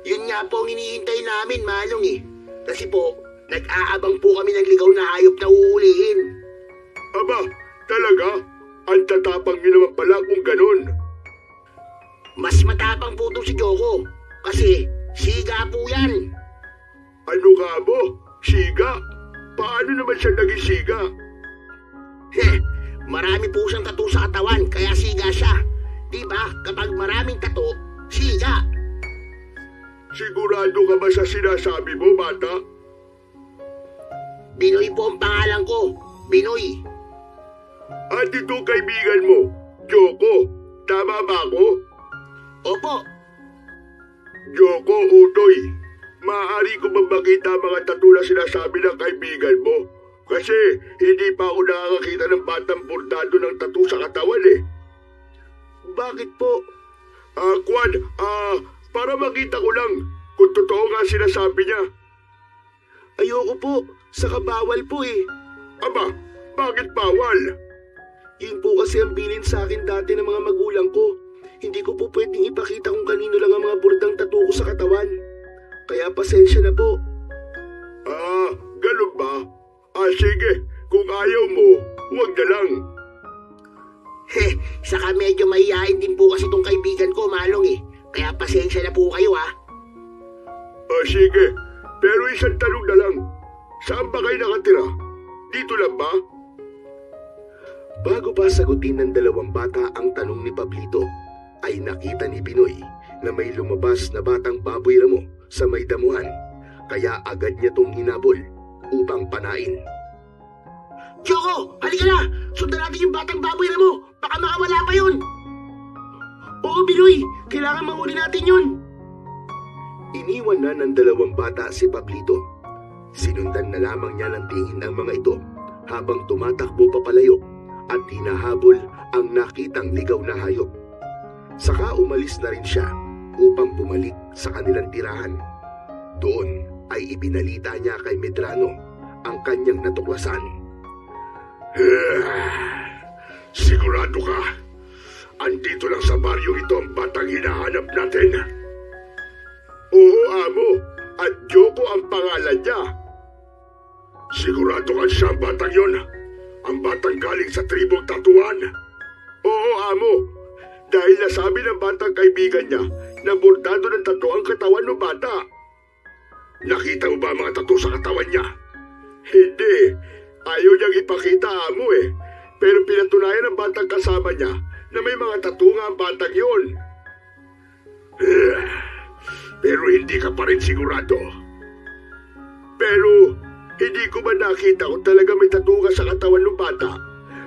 Yun nga po ang hinihintay namin, Manong eh. Kasi po, nag-aabang po kami ng ligaw na hayop na uhulihin. Aba, talaga? Ang tatapang niyo naman pala kung ganun. Mas matapang po itong si Joko. Kasi, siga po yan. Ano ka mo? Siga? Paano naman siya naging siga? Marami po siyang tattoo sa katawan, kaya siga siya. Diba, kapag maraming tattoo, siga. Sigurado ka ba sa sinasabi mo, bata? Binoy po ang pangalan ko. Binoy. At itong kaibigan mo, Joko, tama ba ako? Opo. Joko, Utoy, maaari ko bang makita ang mga tattoo na sinasabi ng kaibigan mo? Kasi hindi pa ako nakakakita ng batang bordado ng tattoo sa katawan eh. Bakit po? Kwan, para makita ko lang kung totoo nga sinasabi niya. Ayoko po. Saka bawal po eh. Aba, bakit bawal? Yun po kasi ang bilin sa akin dati ng mga magulang ko. Hindi ko po pwedeng ipakita kung kanino lang ang mga bordang tattoo ko sa katawan. Kaya pasensya na po. Ganun ba? Sige, kung ayaw mo, huwag na lang. Saka medyo mahihain din po kasi itong kaibigan ko, Manong eh. Kaya pasensya na po kayo ha. Sige, pero isang tanong na lang. Saan ba kayo nakatira? Dito lang ba? Bago pa sagutin ng dalawang bata ang tanong ni Pablito, ay nakita ni Binoy na may lumabas na batang baboy ramo sa may damuhan, kaya agad niya tong hinabol upang panain. Joko, halika na! Sundan natin yung batang baboy na mo! Baka makawala pa yun! Oo, Binoy! Kailangan mahuli natin yun! Iniwan na ng dalawang bata si Pablito. Sinundan na lamang niya ng tingin ang mga ito habang tumatakbo papalayo at hinahabol ang nakitang ligaw na hayop. Saka umalis na rin siya upang bumalik sa kanilang tirahan. Doon ay ibinalita niya kay Medrano ang kanyang natuklasan. Sigurado ka? Andito lang sa baryo ito ang batang hinahanap natin. Oo, amo. At Joko ang pangalan niya. Sigurado ka siya ang batang yon? Ang batang galing sa tribong tatuan? Oo, amo. Dahil nasabi ng batang kaibigan niya na bordado ng tattoo ang katawan ng bata. Nakita mo ba ang mga tattoo sa katawan niya? Hindi. Ayaw niyang ipakita, amo eh. Pero pinatunayan ng batang kasama niya na may mga tattoo nga ang batang yun. Pero hindi ka pa rin sigurado. Pero hindi ko ba nakita kung talaga may tattoo ka sa katawan ng bata?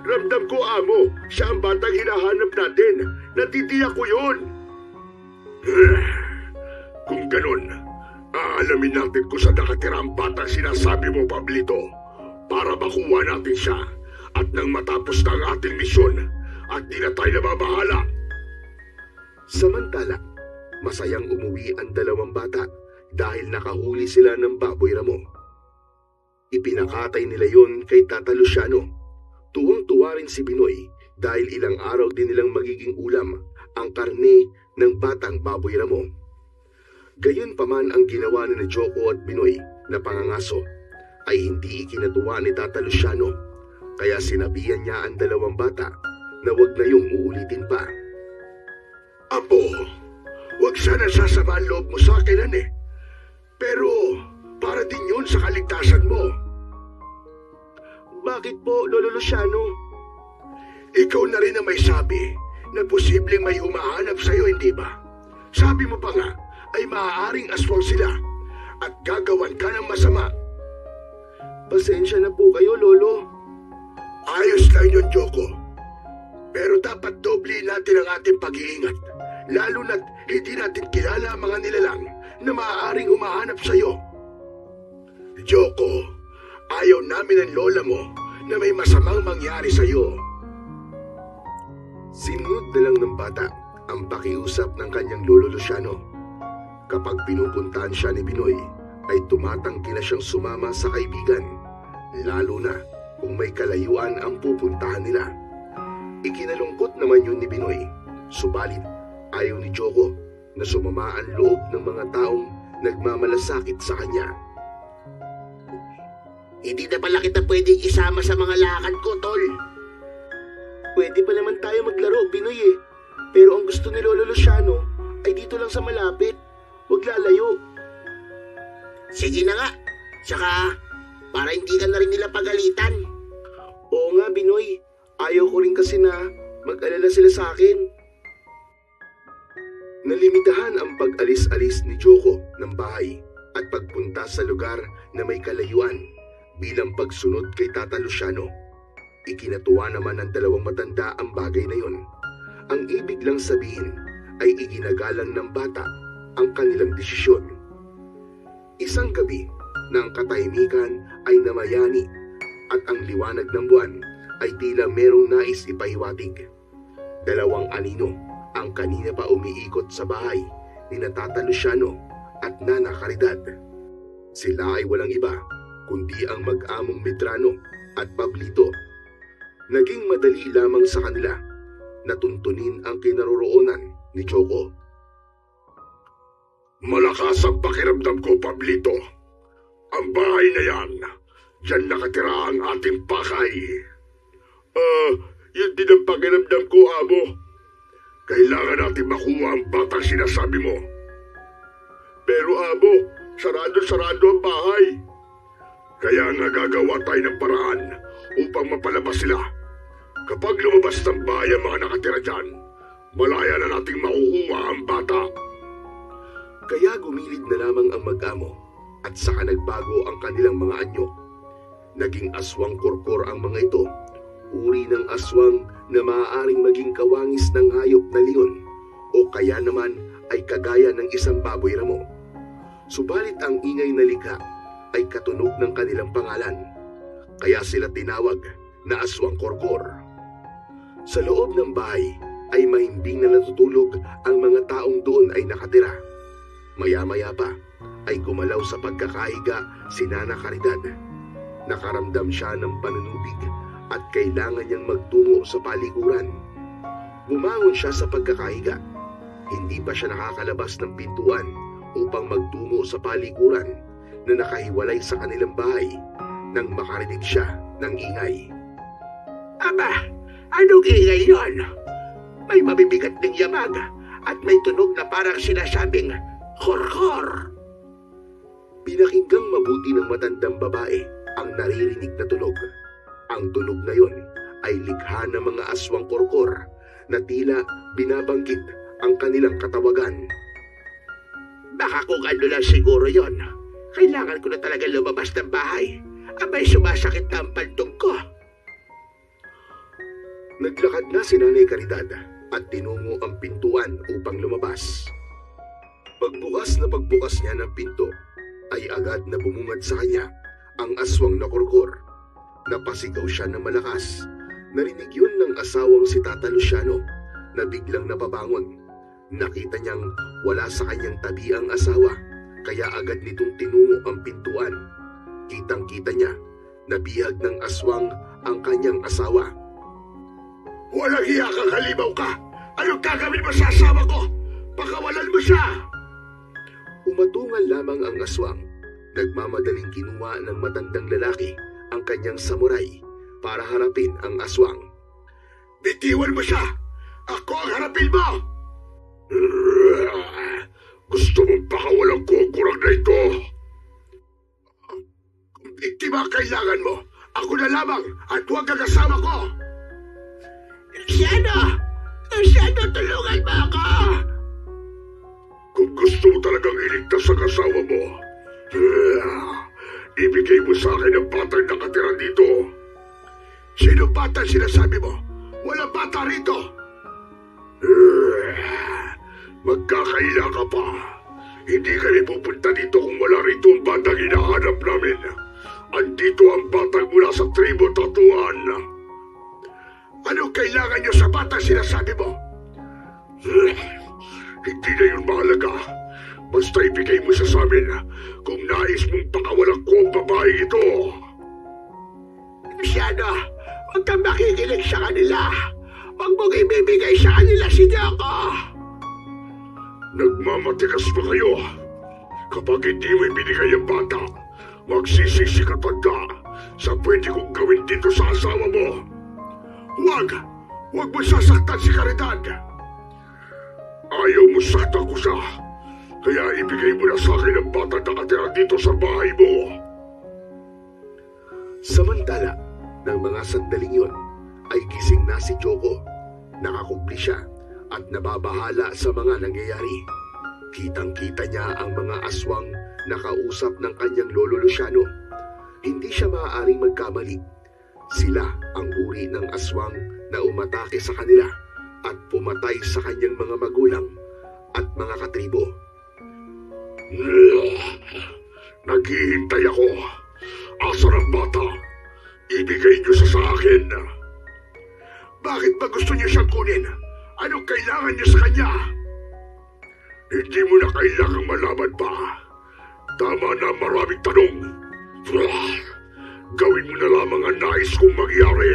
Ramdam ko, amo, siya ang batang hinahanap natin. Natitiyak ko yun. Kung ganun, aalamin natin kung saan nakatira ang batang sinasabi mo, Pablito, para makuha natin siya. At nang matapos na ang ating misyon, at di na tayo nababahala. Samantala, masayang umuwi ang dalawang bata dahil nakahuli sila ng baboy ramo. Ipinakatay nila yon kay Tata Luciano. Tuwang-tuwa rin si Binoy dahil ilang araw din nilang magiging ulam ang karne ng batang baboy ramo. Gayunpaman ang ginawa ni Joko at Binoy na pangangaso ay hindi ikinatuwa ni Tata Luciano, kaya sinabihan niya ang dalawang bata na wag na yung uulitin pa. Apo, wag sana sasama ang loob mo sa akin, pero para din yun sa kaligtasan mo. Bakit po, Lolo Luciano? Ikaw na rin ang may sabi na posibleng may humahanap sa'yo, hindi ba? Sabi mo pa nga ay maaaring aswang sila at gagawan ka ng masama. Pasensya na po kayo, Lolo. Ayos lang yun, Joko. Pero dapat doble natin ang ating pag-iingat, lalo na't hindi natin kilala ang mga nilalang na maaaring humahanap sa'yo. Joko, ayaw namin ang lola mo na may masamang mangyari sa'yo. Sinunod na lang ng bata ang pakiusap ng kanyang lolo Luciano. Kapag pinupuntahan siya ni Binoy, ay tumatangki na siyang sumama sa kaibigan, lalo na kung may kalayuan ang pupuntahan nila. Ikinalungkot naman yun ni Binoy, subalit ayaw ni Joko na sumama ang loob ng mga taong nagmamalasakit sa kanya. Hindi na pala kita pwedeng isama sa mga lakad ko, Tol. Pwede pa naman tayo maglaro, Binoy Pero ang gusto ni Lolo Luciano ay dito lang sa malapit. Huwag lalayo. Sige na nga. Tsaka, para hindi ka na rin nila pagalitan. Oo nga, Binoy. Ayaw ko rin kasi na mag-alala sila sa akin. Nalimitahan ang pag-alis-alis ni Joko ng bahay at pagpunta sa lugar na may kalayuan bilang pagsunod kay Tata Luciano. Ikinatuwa naman ng dalawang matanda ang bagay na yon. Ang ibig lang sabihin ay iginagalang ng bata ang kanilang desisyon. Isang gabi ng katahimikan ay namayani at ang liwanag ng buwan ay tila merong nais ipahiwatig. Dalawang anino ang kanina pa umiikot sa bahay ni Tata Luciano at Nana Caridad. Sila ay walang iba kundi ang mag-among Medrano at Pablito. Naging madali lamang sa kanila na tuntunin ang kinaroroonan ni Joko. Malakas ang pakiramdam ko, Pablito. Ang bahay na yan, diyan nakatira ang ating pakay. Yun din ang pakiramdam ko, amo. Kailangan natin makuha ang batang sinasabi mo. Pero amo, sarado-sarado ang bahay. Kaya nga gagawa tayo ng paraan upang mapalabas sila. Kapag lumabas ng bahay ang mga nakatira dyan, malaya na nating makukuha ang bata. Kaya gumilid na lamang ang mag-amo at saka nagbago ang kanilang mga anyo. Naging aswang korkor ang mga ito, uri ng aswang na maaaring maging kawangis ng hayop na leon o kaya naman ay kagaya ng isang baboy ramo. Subalit ang ingay na likha ay katunog ng kanilang pangalan, kaya sila tinawag na aswang korkor. Sa loob ng bahay ay mahimbing na natutulog ang mga taong doon ay nakatira. Maya-maya pa ay gumalaw sa pagkakahiga si Nana Caridad. Nakaramdam siya ng panunubig at kailangan niyang magtungo sa palikuran. Bumangon siya sa pagkakahiga. Hindi pa siya nakakalabas ng pintuan upang magtungo sa palikuran na nakahiwalay sa kanilang bahay nang makarinig siya ng ingay. Aba, anong ingay yon? May mabibigat ding yamag at may tunog na parang sinasabing korkor. Pinakinggang mabuti ng matandang babae ang naririnig na tunog. Ang tunog na yon ay likha ng mga aswang korkor na tila binabanggit ang kanilang katawagan. Baka kung ano lang siguro yon. Kailangan ko na talaga lumabas ng bahay. Abay, sumasakit na ang pantog ko. Naglakad na si Nanay Caridad at tinungo ang pintuan upang lumabas. Pagbukas na pagbukas niya ng pinto, ay agad na bumungad sa kanya ang aswang na kurkur. Napasigaw siya ng malakas. Narinig yun ng asawang si Tata Luciano na biglang napabangon. Nakita niyang wala sa kanyang tabi ang asawa, kaya agad nitong tinungo ang pintuan. Kitang-kita niya na bihag ng aswang ang kanyang asawa. Walang hiya ka, kalimaw ka! Anong gagawin mo sa asawa ko? Pakawalan mo siya! Umatungal lamang ang aswang. Nagmamadaling kinuha ng matandang lalaki ang kanyang samurai para harapin ang aswang. Bitiwan mo siya! Ako ang harapin mo! Gusto mong pakawalang kukurang na ito? Kung biktima ang kailangan mo, ako na lamang at huwag ang kasama ko! Luciano! Luciano, tulungan mo ako! Kung gusto mo talagang iligtas ang asawa mo, ibigay mo sa akin ang batang nakatira dito. Sino bata sinasabi mo? Walang bata rito! Magkakaila ka pa. Hindi kami pupunta dito kung wala rito ang batang hinahanap namin. Andito ang batang mula sa tribo Tatuan. Anong kailangan niyo sa batang sinasabi mo? Hindi na yun mahalaga. Basta ibigay mo siya sa amin kung nais mong pakawalan ko ang babae ito. Luciano, huwag kang makikinig sa kanila. Huwag mong ibibigay sa kanila si Joko. Nagmamatigas pa kayo. Kapag hindi mo ibinigay ang bata, magsisisi ka tanda sa pwede kong gawin dito sa asawa mo. Huwag mo sasaktan si Caridad. Ayaw mo saktan ko siya. Kaya ibigay mo na sa akin ang bata na nakatira dito sa bahay mo. Samantala, ng mga sandaling yun, ay gising na si Joko. Nakakumpli siya at nababahala sa mga nangyayari. Kitang-kita niya ang mga aswang na kausap ng kanyang lolo Luciano. Hindi siya maaaring magkamali. Sila ang uri ng aswang na umatake sa kanila at pumatay sa kanyang mga magulang at mga katribo. Naghihintay ako. Asan ang bata? Ibigay niyo siya sa akin. Bakit ba gusto niyo siyang kunin? Anong kailangan niyo sa kanya? Hindi mo na kailangang malaman pa. Tama na maraming tanong. Gawin mo na lamang ang nais kong mangyari.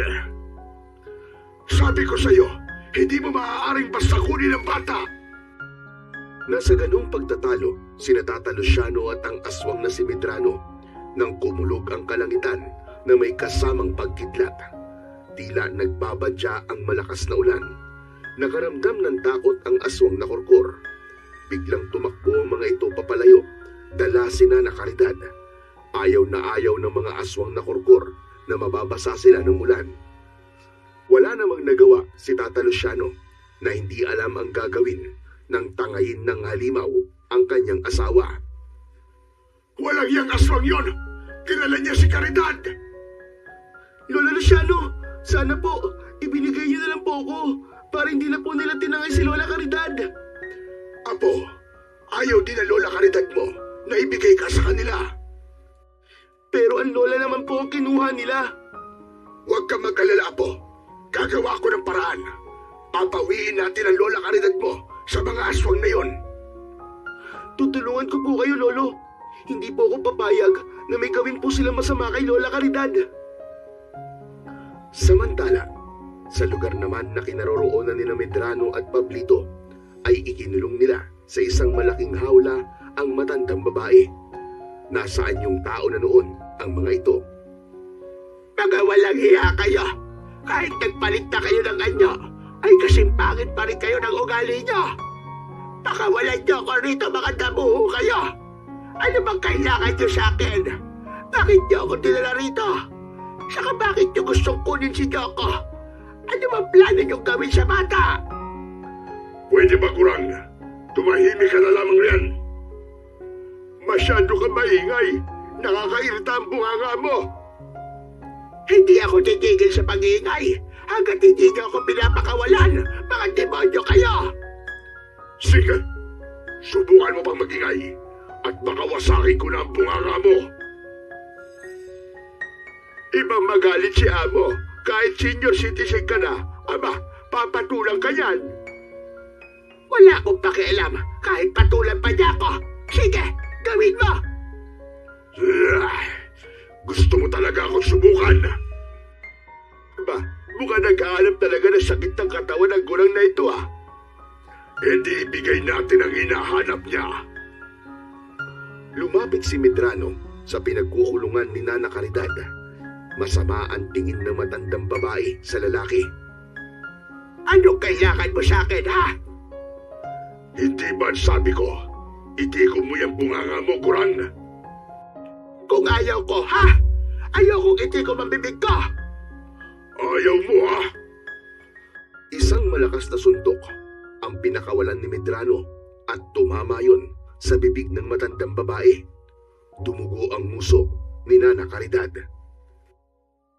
Sabi ko sa iyo, hindi mo maaaring basta kunin ang bata. Nasa ganung pagtatalo, sina Tata Luciano at ang aswang na si Medrano nang kumulog ang kalangitan na may kasamang pagkidlat. Tila nagbabadya ang malakas na ulan. Nakaramdam ng takot ang aswang na kurkur. Biglang tumakbo ang mga ito papalayo. Dala si Nana Caridad. Ayaw ng mga aswang na kurkur na mababasa sila ng ulan. Wala namang nagawa si Tata Luciano na hindi alam ang gagawin nang tangayin ng halimaw ang kanyang asawa. Walang iyang aswang yon! Kilala niya si Caridad! Lola Luciano, sana po, ibinigay niyo na lang po ako para hindi na po nila tinangay si Lola Caridad. Apo, ayaw din na Lola Caridad mo na ibigay ka sa kanila. Pero ang lola naman po ang kinuha nila. Huwag kang mag-alala, Apo. Gagawa ko ng paraan. Papawiin natin ang Lola Caridad mo sa mga aswang na yon. Tutulungan ko po kayo, Lolo. Hindi po ako papayag na may gawin po silang masama kay Lola Caridad. Samantala, sa lugar naman na kinaroroonan ni Medrano at Pablito, ay ikinulong nila sa isang malaking hawla ang matandang babae. Nasaan yung tao na noon ang mga ito? Mga walang hiya kayo. Kahit nagpalit na kayo ng anyo, ay kasing pangit pa rin kayo ng ugali nyo. Pakawalan nyo ako rito, mga damuho kayo. Ano bang kailangan nyo sa akin? Bakit nyo ako dinala rito? Saka bakit nyo gustong kunin si Joko? Ano bang plano niyong gawin sa bata? Pwede ba, Kurang? Tumahimik ka na lamang riyan. Masyado ka maingay. Nakakairita ang bunganga mo. Hindi ako titigil sa pag-iingay hanggat hindi niyo ako pinapakawalan. Mga demonyo kayo! Sige, subukan mo pang magingay at baka wasakin ko na ang bunganga mo. Ibang magalit si Amo. Kahit senior citizen ka na, aba, papatulang ka yan. Wala akong pakialam kahit patulan pa niya ako. Sige, gawin mo! Gusto mo talaga akong subukan? Ba, mukhang nag-aalam talaga ng sakit ng katawan ng gurang na ito ah. Hindi ibigay natin ang hinahanap niya. Lumapit si Medrano sa pinagkukulungan ni Nana Caridad. Masama ang tingin ng matandang babae sa lalaki. Anong kailangan mo sa akin, ha? Hindi ba sabi ko, itikon mo yung bunganga mo, Kurang? Kung ayaw ko, ha? Ayokong itikong ang bibig ko. Ayaw mo, ha? Isang malakas na suntok ang pinakawalan ni Medrano at tumama yon sa bibig ng matandang babae. Dumugo ang muso ni Nana Caridad.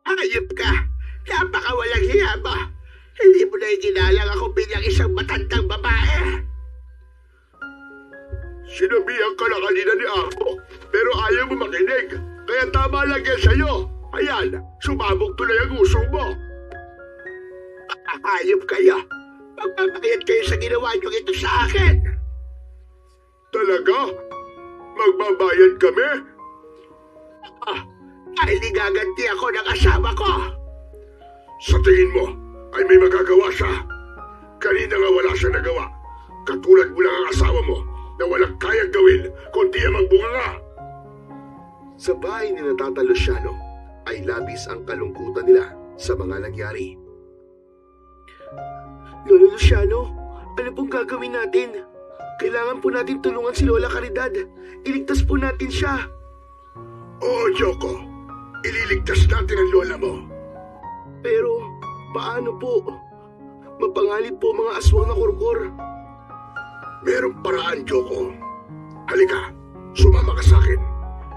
Hayop ka! Napakawalang hiya mo! Hindi mo na iginalang ako bilang isang matandang babae! Sinabihan ka na kanina ni Ako, pero ayaw mo makinig. Kaya tama lang yan sa'yo. Ayan, sumabog tuloy ang uso mo. Hayop kayo! Magpapakiyat kayo sa ginawa niyo ito sa akin! Talaga? Magbabayad kami? Dahil igaganti ako ng asawa ko! Sa tingin mo, ay may magagawa siya. Kanina nga wala siya nagawa. Katulad mo lang ang asawa mo na walang kayang gawin kundi ang magbunganga. Sa bahay ni Tata Luciano ay labis ang kalungkutan nila sa mga nangyari. Lolo Luciano, ano pong gagawin natin? Kailangan po natin tulungan si Lola Caridad. Iligtas po natin siya. Oo, Joko. Ililigtas natin ang lola mo. Pero, paano po? Mapanganib po mga aswang na kurkur. Merong paraan, Joko. Halika, sumama ka sa akin.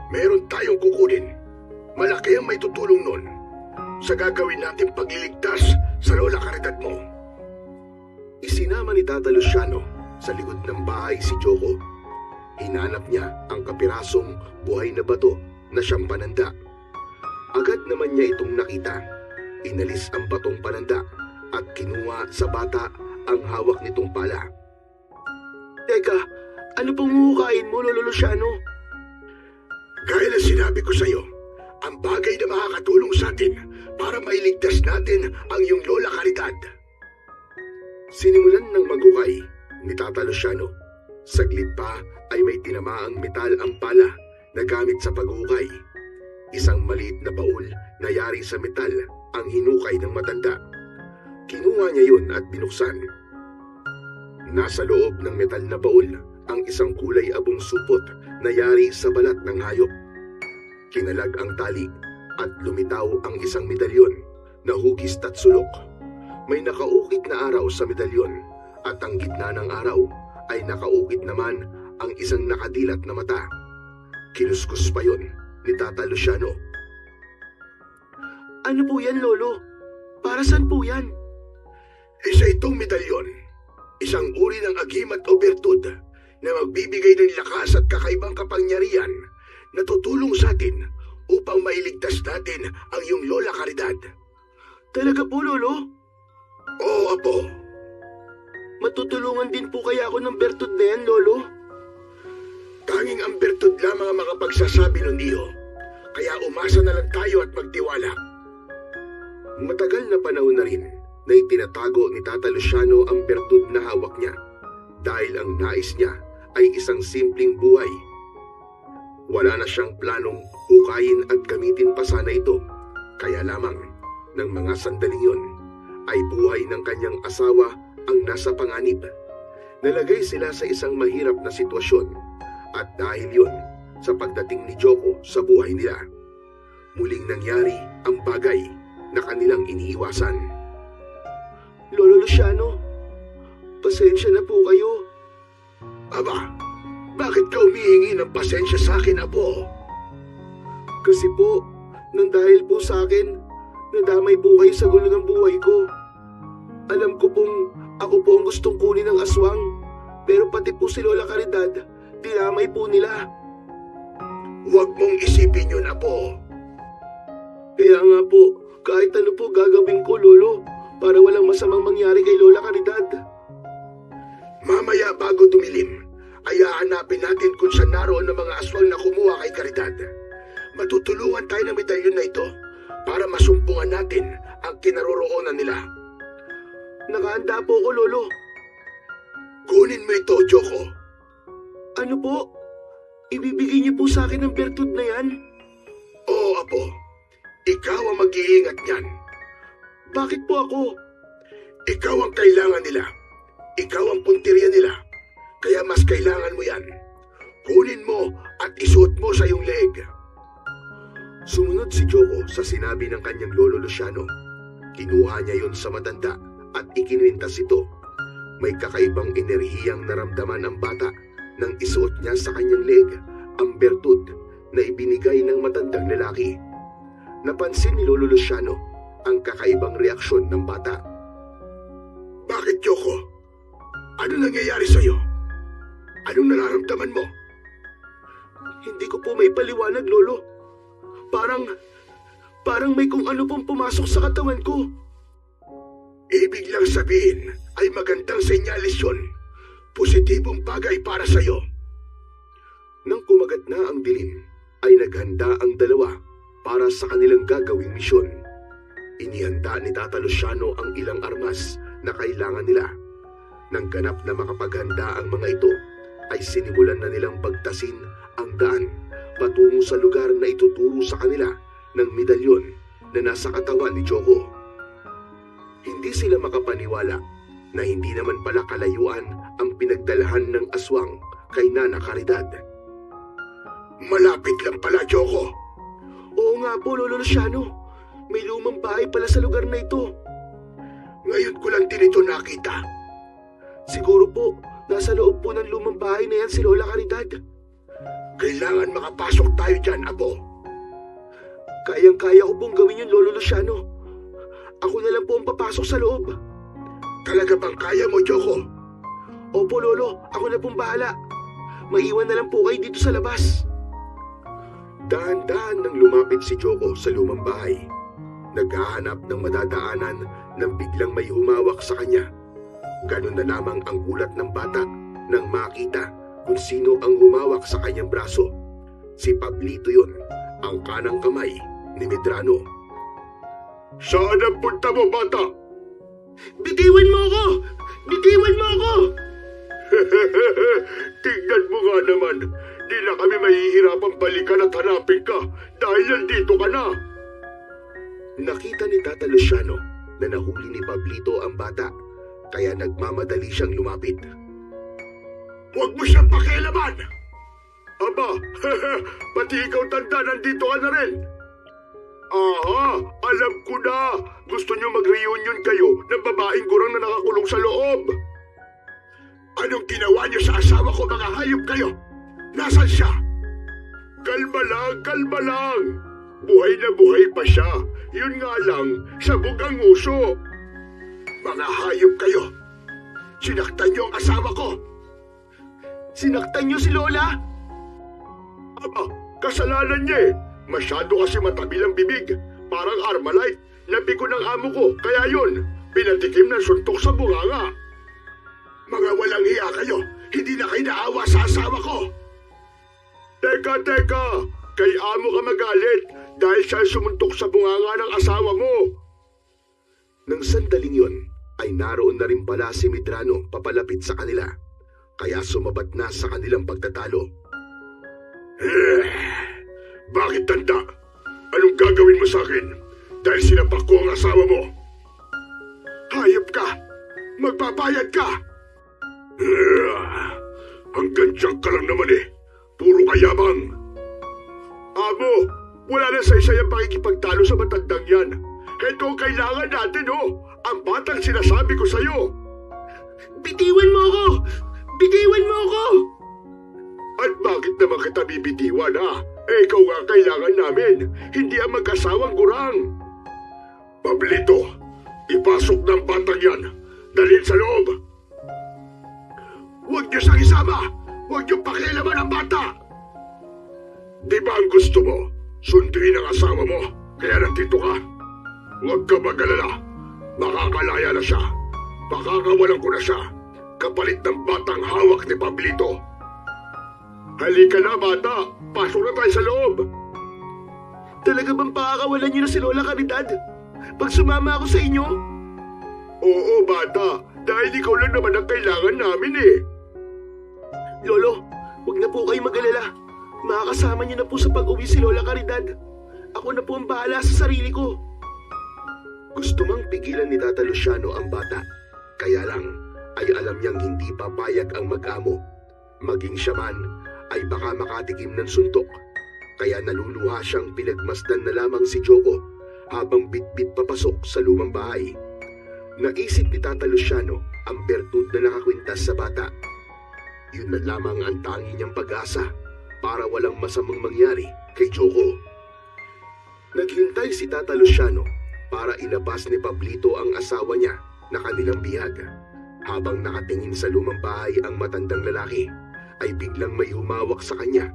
Meron tayong kukunin. Malaki ang may tutulong nun sa gagawin natin pagliligtas sa Lola Caridad mo. Isinama ni Tata Luciano sa likod ng bahay si Joko. Hinanap niya ang kapirasong buhay na bato na siyang pananda. Agad naman niya itong nakita. Inalis ang batong pananda at kinuha sa bata ang hawak nitong pala. Teka, ano pong huhukain mo, Lolo Luciano? Gaya na sinabi ko sa'yo, ang bagay na makakatulong sa atin para mailigtas natin ang iyong Lola Caridad. Sinimulan ng maghukay ni Tata Luciano. Saglit pa ay may tinamaang metal ang pala na gamit sa paghukay. Isang maliit na baul na yari sa metal ang hinukay ng matanda. Kinuha niya yun at binuksan. Nasa loob ng metal na baul ang isang kulay abong supot na yari sa balat ng hayop. Kinalag ang tali at lumitaw ang isang medalyon na hugis at sulok. May nakaukit na araw sa medalyon at ang gitna ng araw ay nakaukit naman ang isang nakadilat na mata. Kinuskus pa yon ni Tata Luciano. Ano po yan, Lolo? Para saan po yan? Isa itong medalyon. Isang uri ng agimat o bertud na magbibigay ng lakas at kakaibang kapangyarihan na tutulong sa atin upang mailigtas natin ang iyong Lola Caridad. Talaga po, Lolo? Oo, Apo. Matutulungan din po kaya ako ng bertud na yan, Lolo? Tanging ang bertud lamang ang makapagsasabi nun iyo. Kaya umasa na lang tayo at magtiwala. Matagal na panahon na rin na itinatago ni Tata Luciano ang bertud na hawak niya dahil ang nais niya ay isang simpleng buhay. Wala na siyang planong hukayin at gamitin pa sana ito. Kaya lamang ng mga sandaling yon ay buhay ng kanyang asawa ang nasa panganib. Nalagay sila sa isang mahirap na sitwasyon at dahil yon sa pagdating ni Joko sa buhay nila, muling nangyari ang bagay na kanilang iniiwasan. Lolo Luciano, pasensya na po kayo. Aba, bakit ka humihingi ng pasensya sa akin, Apo? Kasi po, nang dahil po sa akin, nadamay po kayo sa gulo ng buhay ko. Alam ko pong ako po ang gustong kunin ng aswang, pero pati po si Lola Caridad, dinamay po nila. Huwag mong isipin yun, Apo. Kaya nga po, kahit ano po gagawin ko, Lolo, para walang masamang mangyari kay Lola Caridad. Mamaya bago dumilim, ay hahanapin natin kung saan naroon ang mga aswang na kumuha kay Caridad. Matutulungan tayo ng medalyon na ito para masumpungan natin ang kinaroroonan nila. Nakahanda po ako, Lolo. Kunin mo ito, Joko. Ano po? Ibibigay niyo po sa akin ang bertud na yan? Oo, Apo. Ikaw ang mag-iingat niyan. Bakit po ako? Ikaw ang kailangan nila. Ikaw ang punteriya nila. Kaya mas kailangan mo yan. Kunin mo at isuot mo sa iyong leeg. Sumunod si Joko sa sinabi ng kanyang Lolo Luciano. Kinuha niya yon sa matanda at ikinuwintas ito. May kakaibang enerhiyang naramdaman ang bata nang isuot niya sa kanyang leeg ang bertud na ibinigay ng matandang lalaki. Napansin ni Lolo Luciano ang kakaibang reaksyon ng bata. Bakit, Joko? Ano nangyayari sa'yo? Anong nararamdaman mo? Hindi ko po may paliwanag, Lolo. Parang may kung ano pong pumasok sa katawan ko. Ibig lang sabihin ay magandang senyalis yun. Positibong bagay para sa'yo. Nang kumagat na ang dilim, ay naghanda ang dalawa para sa kanilang gagawing misyon. Inihanda ni Tata Luciano ang ilang armas na kailangan nila. Nang ganap na makapaghanda ang mga ito, ay sinimulan na nilang bagtasin ang daan patungo sa lugar na ituturo sa kanila ng medalyon na nasa katawan ni Joko. Hindi sila makapaniwala na hindi naman pala kalayuan ang pinagdalahan ng aswang kay Nana Caridad. Malapit lang pala, Joko. Oo nga po, Lolo Luciano. May lumang bahay pala sa lugar na ito. Ngayon ko lang din ito nakita. Siguro po, nasa loob po ng lumang bahay na yan si Lola Caridad. Kailangan makapasok tayo dyan, Apo. Kayang-kaya ko pong gawin yun, Lolo Luciano. Ako na lang po ang papasok sa loob. Talaga bang kaya mo, Joko? Opo, Lolo. Ako na pong bahala. Maiwan na lang po kayo dito sa labas. Dahan-dahan nang lumapit si Joko sa lumang bahay. Naghahanap ng madadaanan nang biglang may humawak sa kanya. Ganun na lamang ang gulat ng bata nang makita kung sino ang humawak sa kanyang braso. Si Pablito yun, ang kanang kamay ni Medrano. Saan ang punta mo, bata? Bitiwan mo ako! Bitiwan mo ako! Tingnan mo nga naman, di na kami mahihirapang balikan at hanapin ka dahil nandito ka na. Nakita ni Tata Luciano na nahuli ni Pablito ang bata, kaya nagmamadali siyang lumapit. Huwag mo siyang pakialaman! Aba, pati ikaw tanda, nandito ka na rin. Aha, alam ko na. Gusto niyo mag-reunion kayo ng babaeng gurang na nakakulong sa loob. Anong ginawa niyo sa asawa ko, mga hayop kayo? Nasaan siya? Kalma lang. Buhay na buhay pa siya. Yun nga lang, sabog ang uso. Mga hayop kayo. Sinaktan niyo ang asawa ko. Sinaktan niyo si Lola? Aba, kasalanan niya eh. Masyado kasi matabil ang bibig. Parang Armalite. Nabigo ng amo ko. Kaya yun, pinatikim ng suntok sa bunganga. Mga walang hiya kayo. Hindi na kayo naawa sa asawa ko. Teka. Kay amo ka magalit dahil siya sumuntok sa bunganga ng asawa mo. Nang sandaling yun, ay naroon na rin pala si Medrano papalapit sa kanila. Kaya sumabat na sa kanilang pagtatalo. Bakit, tanda? Anong gagawin mo sa akin? Dahil sinapak ko ang asawa mo. Hayop ka! Magbabayad ka! Hanggang tiyak ka lang naman eh. Puro kayabang. Amo, wala na sa isa yung pakikipagtalo sa matandang yan. Ito ang kailangan natin, oh. ang batang sinasabi ko sa'yo. Bitiwan mo ako! Bitiwan mo ako! At bakit naman kita bibitiwan ha? Ikaw nga kailangan namin, hindi ang mag-asawang gurang. Pablito, ipasok ng batang yan. Dalhin sa loob. Huwag niyo siyang isama. Huwag niyo pakialaman ang bata. Di ba ang gusto mo? Sunduin ang asawa mo, kaya nandito ka. Huwag ka mag-alala. Makakalaya na siya. Pakakawalan ko na siya. Kapalit ng batang hawak ni Pablito. Halika na, bata. Pasok na tayo sa loob. Talaga bang pakakawalan niyo na si Lola Caridad? Pag sumama ako sa inyo? Oo, bata. Dahil ikaw lang naman ang kailangan namin eh. Lolo, huwag na po kayo mag-alala. Makakasama niyo na po sa pag-uwi si Lola Caridad. Ako na po ang bahala sa sarili ko. Gusto mang pigilan ni Tata Luciano ang bata. Kaya lang ay alam niyang hindi papayag ang mag-amo. Maging siya man ay baka makatikim ng suntok. Kaya naluluha siyang pinagmasdan na lamang si Joko habang bitbit papasok sa lumang bahay. Naisip ni Tata Luciano ang bertud na nakakwintas sa bata. Yun na lamang ang tangi niyang pag-asa para walang masamang mangyari kay Joko. Naghintay si Tata Luciano para ilabas ni Pablito ang asawa niya na kanilang bihag. Habang nakatingin sa lumang bahay ang matandang lalaki, ay biglang may humawak sa kanya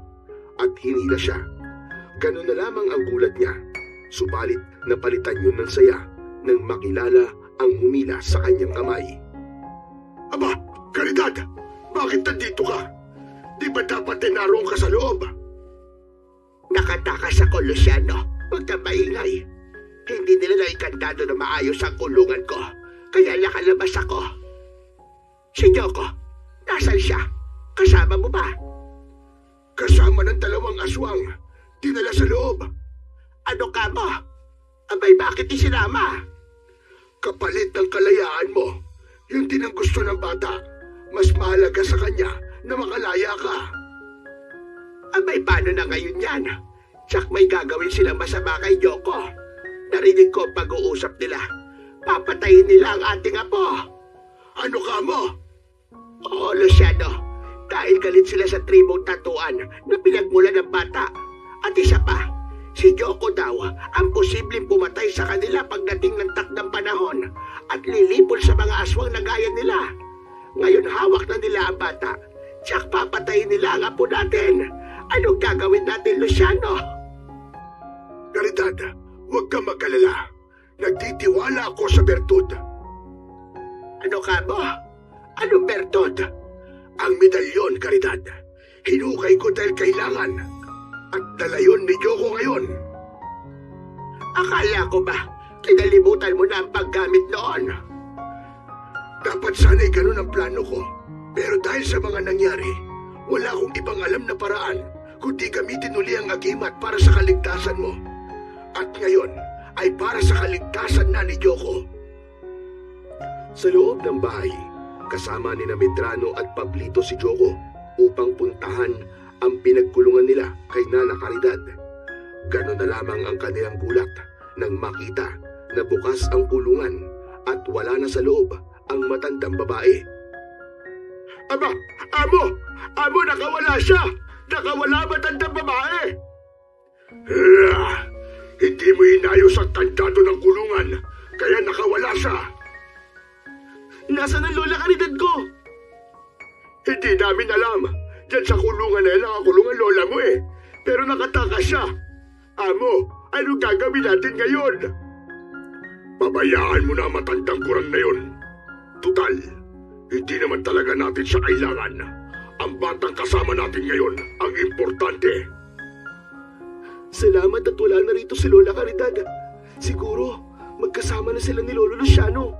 at hinila siya. Ganun na lamang ang gulat niya, subalit napalitan yun ng saya nang makilala ang humila sa kanyang kamay. Aba, Caridad! Bakit nandito ka? Di ba dapat naroon ka sa loob? Nakatakas ako, Luciano. Huwag na maingay. Hindi nila naikantado na maayos ang kulungan ko, kaya nakalabas ako. Si Joko, nasan siya? Kasama mo ba? Kasama ng dalawang aswang, dinala sa loob. Ano ka mo? Abay, bakit di sinama? Kapalit ng kalayaan mo, yun din ang gusto ng bata. Mas mahalaga sa kanya na makalaya ka. Abay, paano na ngayon yan? Tsak may gagawin silang masama kay Joko. Narinig ko ang pag-uusap nila. Papatayin nila ang ating apo. Ano ka mo? Oo, Luciano. Dahil galit sila sa tribong tatuan na pinagmula ng bata. At isa pa, si Joko daw ang posibleng pumatay sa kanila pagdating ng takdang panahon at lilipol sa mga aswang na gaya nila. Ngayon hawak na nila ang bata. Tsak papatayin nila ang apo natin. Anong gagawin natin, Luciano? Caridad, huwag kang mag-alala. Nagtitiwala ako sa bertud. Ano ka mo? Anong bertod? Ang medalyon, Caridad. Hinukay ko dahil kailangan. At dala yun ni Joko ngayon. Akala ko ba, kinalimutan mo na ang paggamit noon? Dapat sana'y ganun ang plano ko. Pero dahil sa mga nangyari, wala akong ibang alam na paraan kundi gamitin uli ang agimat para sa kaligtasan mo. At ngayon ay para sa kaligtasan na ni Joko. Sa loob ng bahay, kasama ni Medrano at Pablito si Joko upang puntahan ang pinagkulungan nila kay Nana Caridad. Ganon na lamang ang kanilang gulat nang makita na bukas ang kulungan at wala na sa loob ang matandang babae. Aba! Amo! Amo, nakawala siya! Nakawala matandang babae! Hindi mo inayos ang kandado ng kulungan, kaya nakawala siya. Nasaan ang Lola Caridad ko? Hindi namin alam. Diyan sa kulungan na yan ang kulungan lola mo eh. Pero nakatakas siya. Amo, anong gagawin natin ngayon? Pabayaan mo na ang matandang kurang na yun. Tutal, hindi naman talaga natin siya kailangan. Ang batang kasama natin ngayon ang importante. Salamat at wala na rito si Lola Caridad. Siguro, magkasama na sila ni Lolo Luciano.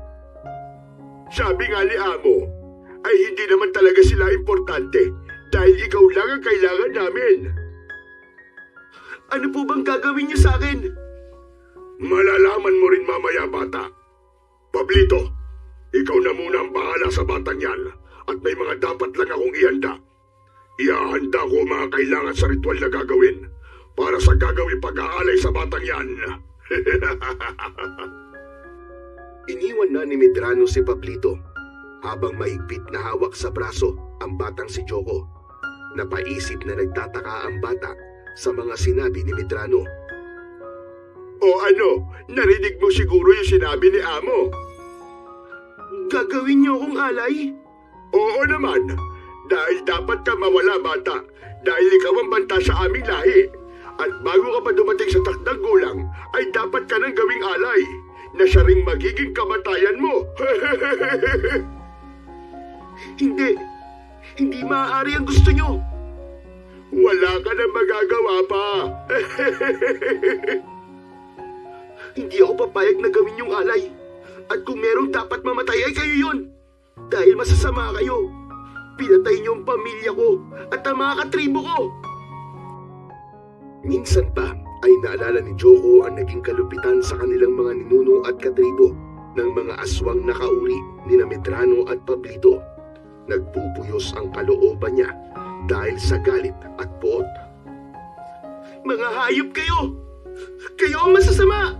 Sabi nga ni Amo, ay hindi naman talaga sila importante dahil ikaw lang ang kailangan namin. Ano po bang gagawin niyo sa akin? Malalaman mo rin mamaya, bata. Pablito, ikaw na muna ang bahala sa batang yan at may mga dapat lang akong ihanda. Iahanda ko ang mga kailangan sa ritual na gagawin para sa gagawin pag-aalay sa batang yan. Iniwan na ni Medrano si Pablito habang mahigpit na hawak sa braso ang batang si Joko. Napaisip na nagtataka ang bata sa mga sinabi ni Medrano. O ano, narinig mo siguro yung sinabi ni Amo. Gagawin niyo akong alay? Oo naman, dahil dapat ka mawala bata, dahil ikaw ang banta sa aming lahi. At bago ka pa dumating sa takdang gulang, ay dapat ka nang gawing alay, na siya ring magiging kamatayan mo. Hindi maaari ang gusto niyo. Wala ka na magagawa pa. Hindi ako papayag na gawin yung alay. At kung merong dapat mamatay ay kayo yun. Dahil masasama kayo. Pinatay niyo ang pamilya ko at ang mga katribo ko. Minsan pa ay naalala ni Joko ang naging kalupitan sa kanilang mga ninuno at katribo ng mga aswang nakauri ni Medrano at Pablito. Nagpupuyos ang kalooban niya dahil sa galit at poot. Mga hayop kayo! Kayo ang masasama!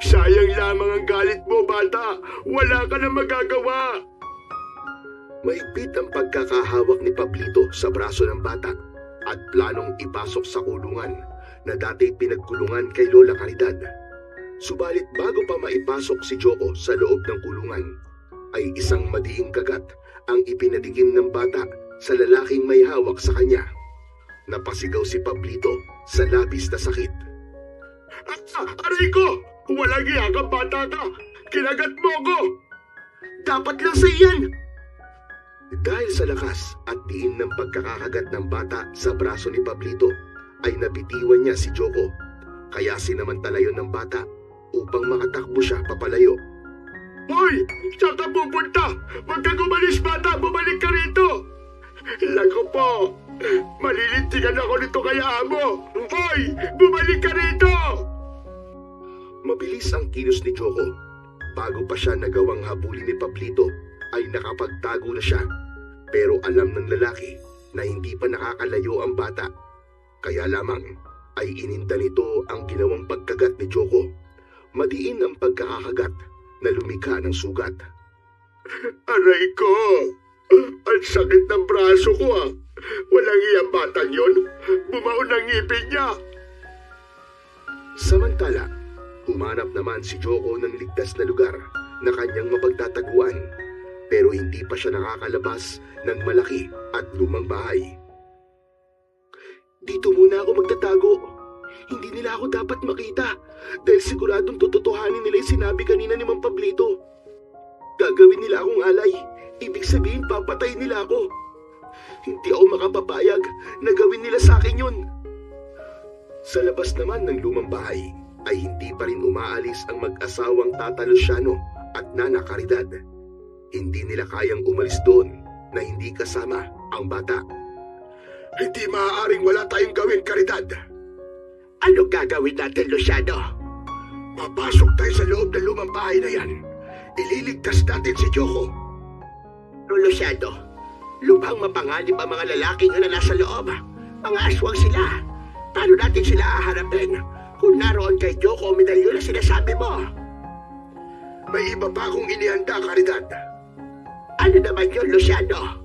Sayang lamang ang galit mo, bata. Wala ka na magagawa. Mahigpit ang pagkakahawak ni Pablito sa braso ng bata at planong ipasok sa kulungan na dati pinagkulungan kay Lola Caridad. Subalit bago pa maipasok si Joko sa loob ng kulungan, ay isang madiing kagat ang ipinadigim ng bata sa lalaking may hawak sa kanya. Napasigaw si Pablito sa labis na sakit. Aray ko! Walang iya ka, bata ka! Kinagat mo ko! Dapat lang sa iyan! Dahil sa lakas at diin ng pagkakakagat ng bata sa braso ni Pablito, ay nabitiwan niya si Joko. Kaya sinamantala yun ng bata upang makatakbo siya papalayo. Hoy! Saan ka pupunta? Huwag kang umalis, bata! Bumalik ka rito! Lago po! Malilintikan ako nito kaya Amo! Hoy! Bumalik ka rito! Mabilis ang kilos ni Joko. Bago pa siya nagawang habulin ni Pablito, ay nakapagtago na siya. Pero alam ng lalaki na hindi pa nakakalayo ang bata. Kaya lamang ay ininda nito ang ginawang pagkagat ni Joko. Madiin ang pagkakakagat na lumikha ng sugat. Aray ko! Ang sakit ng braso ko ah! Walang iyang batang yon! Bumaon ang ngipin niya! Samantala, humanap naman si Joko ng ligtas na lugar na kanyang mapagtataguan. Pero hindi pa siya nakakalabas ng malaki at lumang bahay. Dito muna ako magtatago. Hindi nila ako dapat makita dahil siguradong tututuhanin nila yung sinabi kanina ni Mang Pablito. Gagawin nila akong alay. Ibig sabihin papatay nila ako. Hindi ako makapapayag na gawin nila sa akin yun. Sa labas naman ng lumang bahay ay hindi pa rin umaalis ang mag-asawang Tata Luciano at Nana Caridad. Hindi nila kayang umalis doon na hindi kasama ang bata. Hindi maaaring wala tayong gawin, Caridad. Ano gagawin natin, Luciano? Papasok tayo sa loob ng lumang bahay na yan. Ililigtas natin si Joko. No, Luciano, lubhang mapanganib ang mga lalaking na nasa loob. Mga aswang sila. Paano natin sila haharapin kung naroon kay Joko o medalyo na sinasabi mo? May iba pa akong inihanda, Caridad. Ano naman yun, Luciano?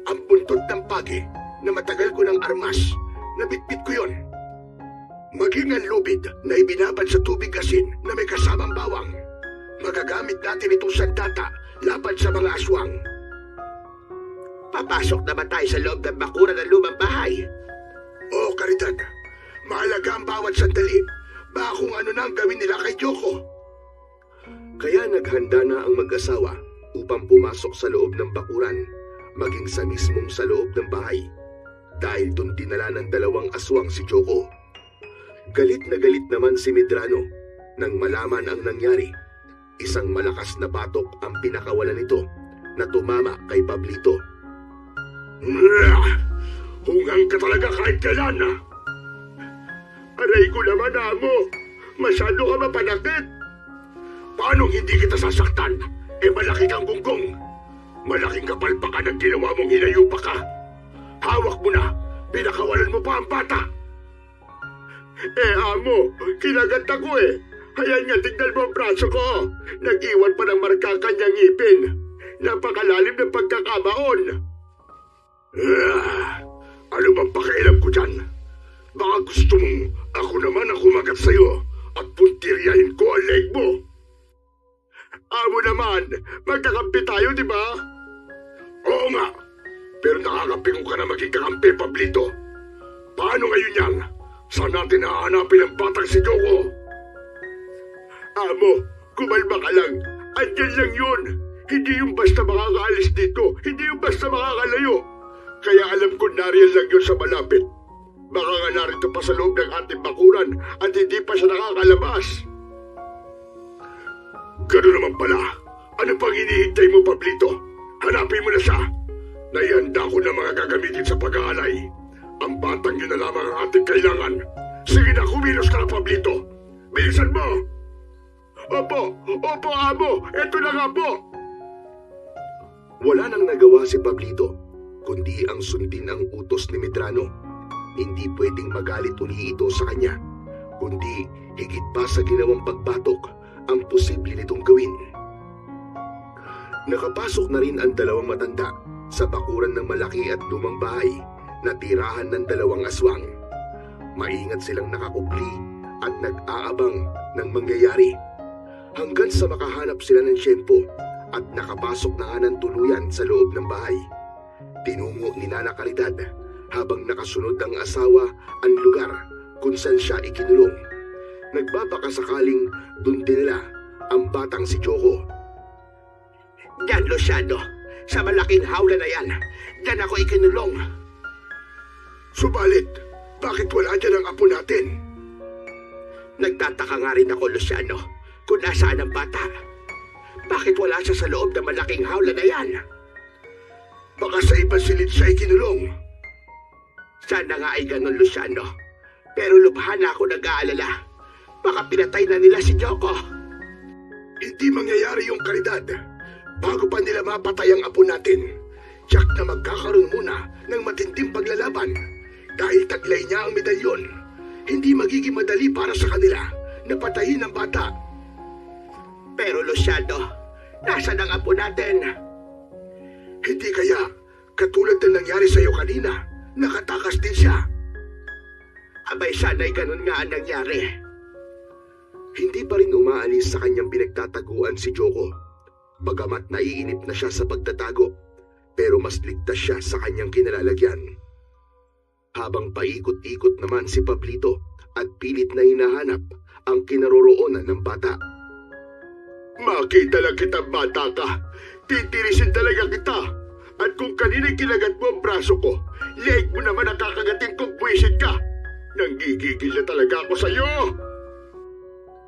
Ang buntot ng pagi na matagal ko ng armas. Nabitbit ko yun. Maging ang lubid na ibinabad sa tubig asin na may kasamang bawang. Magagamit natin itong sandata laban sa mga aswang. Papasok naman tayo sa loob ng bakuran ng lumang bahay. Oo, Caridad. Mahalaga ang bawat sandali. Baka kung ano na ang gawin nila kay Joko. Kaya naghanda na ang mag-asawa upang pumasok sa loob ng bakuran, maging sa mismong sa loob ng bahay. Dahil doon dinala ng dalawang aswang si Joko. Galit na galit naman si Medrano nang malaman ang nangyari. Isang malakas na batok ang pinakawalan nito na tumama kay Pablito. Hungang ka talaga kahit kailan ah! Aray ko naman, Amo! Masyado ka mapanakit! Paano hindi kita sasaktan? Malaki kang gunggong! Malaking kapalpakan ang ginawa mong hinayupa ka! Hawak mo na! Pinakawalan mo pa ang bata! Amo! Kinagat ako Ayan nga, tignan mo ang braso ko. Nag-iwan pa ng marka ang kanyang ngipin. Napakalalim ng pagkakabaon. Ano bang pakialam ko dyan? Baka gusto mong ako naman ang kumagat sa'yo at puntiryahin ko ang leg mo. Amo naman, magkakampi tayo, di ba? Oo nga, pero nakakampi ko ka na maging kakampi, Pablito. Paano ngayon yan? Saan natin hahanapin ang batang si Joko? Amo, kumalma ka lang. Andyan lang yun. Hindi yung basta makakaalis dito. Hindi yung basta makakalayo. Kaya alam ko nariyan lang yun sa malapit. Baka nga narito pa sa loob ng ating bakuran at hindi pa siya nakakalabas. Gano'n naman pala. Ano pang hinihintay mo, Pablito? Hanapin mo na siya. Naihanda ko na mga gagamitin sa pag-aalay. Ang batang yun na lamang ang ating kailangan. Sige na, kumilos ka na, Pablito. Bilisan mo! Opo, amo. Ito na nga po. Wala nang nagawa si Pablito, kundi ang sundin ang utos ni Medrano. Hindi pwedeng magalit uli ito sa kanya, kundi higit pa sa ginawang pagbatok ang posible nitong gawin. Nakapasok na rin ang dalawang matanda sa bakuran ng malaki at lumang bahay na tirahan ng dalawang aswang. Maingat silang nakakupli at nag-aabang ng mangyayari hanggang sa makahanap sila ng tiyempo at nakapasok na nga ng tuluyan sa loob ng bahay. Tinungo ni Nana Caridad habang nakasunod ang asawa ang lugar kung saan siya ikinulong. Nagbabakasakaling doon din nila ang batang si Joko. Diyan, Luciano. Sa malaking hawla na yan. Diyan ako ikinulong. Subalit, bakit wala dyan ang apo natin? Nagtataka nga rin ako, Luciano, kung nasaan ang bata. Bakit wala siya sa loob ng malaking hawla na yan? Baka sa ibang silid siya ikinulong. Sana nga ay ganun, Luciano. Pero lubha na ako nag-aalala. Baka pinatay na nila si Joko. Hindi mangyayari yung Caridad. Bago pa nila mapatay ang apo natin, tiyak na magkakaroon muna ng matinding paglalaban. Dahil taglay niya ang medalyon, hindi magiging madali para sa kanila na patayin ang bata. Pero Luciano, nasaan ang apo natin? Hindi kaya, katulad ng nangyari sa iyo kanina, nakatakas din siya. Abay, sana'y ganun nga ang nangyari. Hindi pa rin umaalis sa kanyang pinagtataguan si Joko. Bagamat naiinip na siya sa pagtatago, pero mas ligtas siya sa kanyang kinalalagyan. Habang paikot-ikot naman si Pablito at pilit na hinahanap ang kinaroroonan ng bata. Makita lang kita, bata ka. Titirisin talaga kita. At kung kanina'y kinagat mo ang braso ko, leg mo naman nakakagating kung buwisit ka. Nanggigigil na talaga ako sa'yo.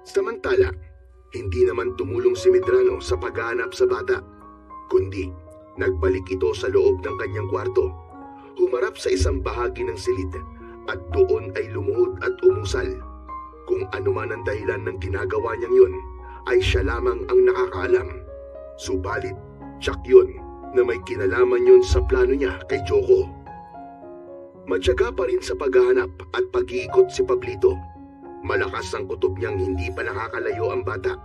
Samantala, hindi naman tumulong si Medrano sa paghahanap sa bata, kundi nagbalik ito sa loob ng kanyang kwarto. Humarap sa isang bahagi ng silid at doon ay lumuhod at umusal. Kung ano man ang dahilan ng ginagawa niyang yun, ay siya lamang ang nakakaalam. Subalit, tiyak yun na may kinalaman yun sa plano niya kay Joko. Matyaga pa rin sa paghahanap at pag-iikot si Pablito. Malakas ang kutob niyang hindi pa nakakalayo ang bata.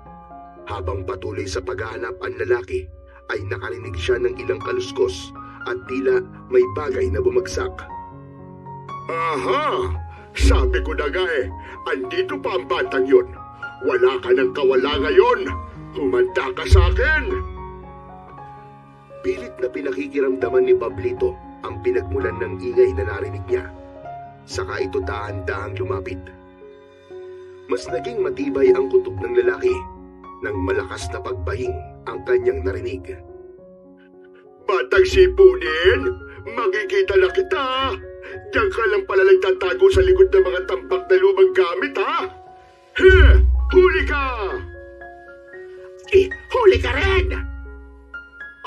Habang patuloy sa paghahanap ang lalaki, ay nakarinig siya ng ilang kaluskos at tila may bagay na bumagsak. Aha! Sabi ko na nga andito pa ang batang yun. Wala ka ng kawala ngayon. Humanda ka sa akin. Pilit na pinakikiramdaman ni Pablito ang pinagmulan ng ingay na narinig niya. Saka ito dahan-dahang lumapit. Mas naging matibay ang kutob ng lalaki nang malakas na pagbahing ang kanyang narinig. Batang sipunin, makikita na kita. Diyan ka lang pala nagtatago sa likod ng mga tambak na lumang gamit, ha? Huli ka! Huli ka rin!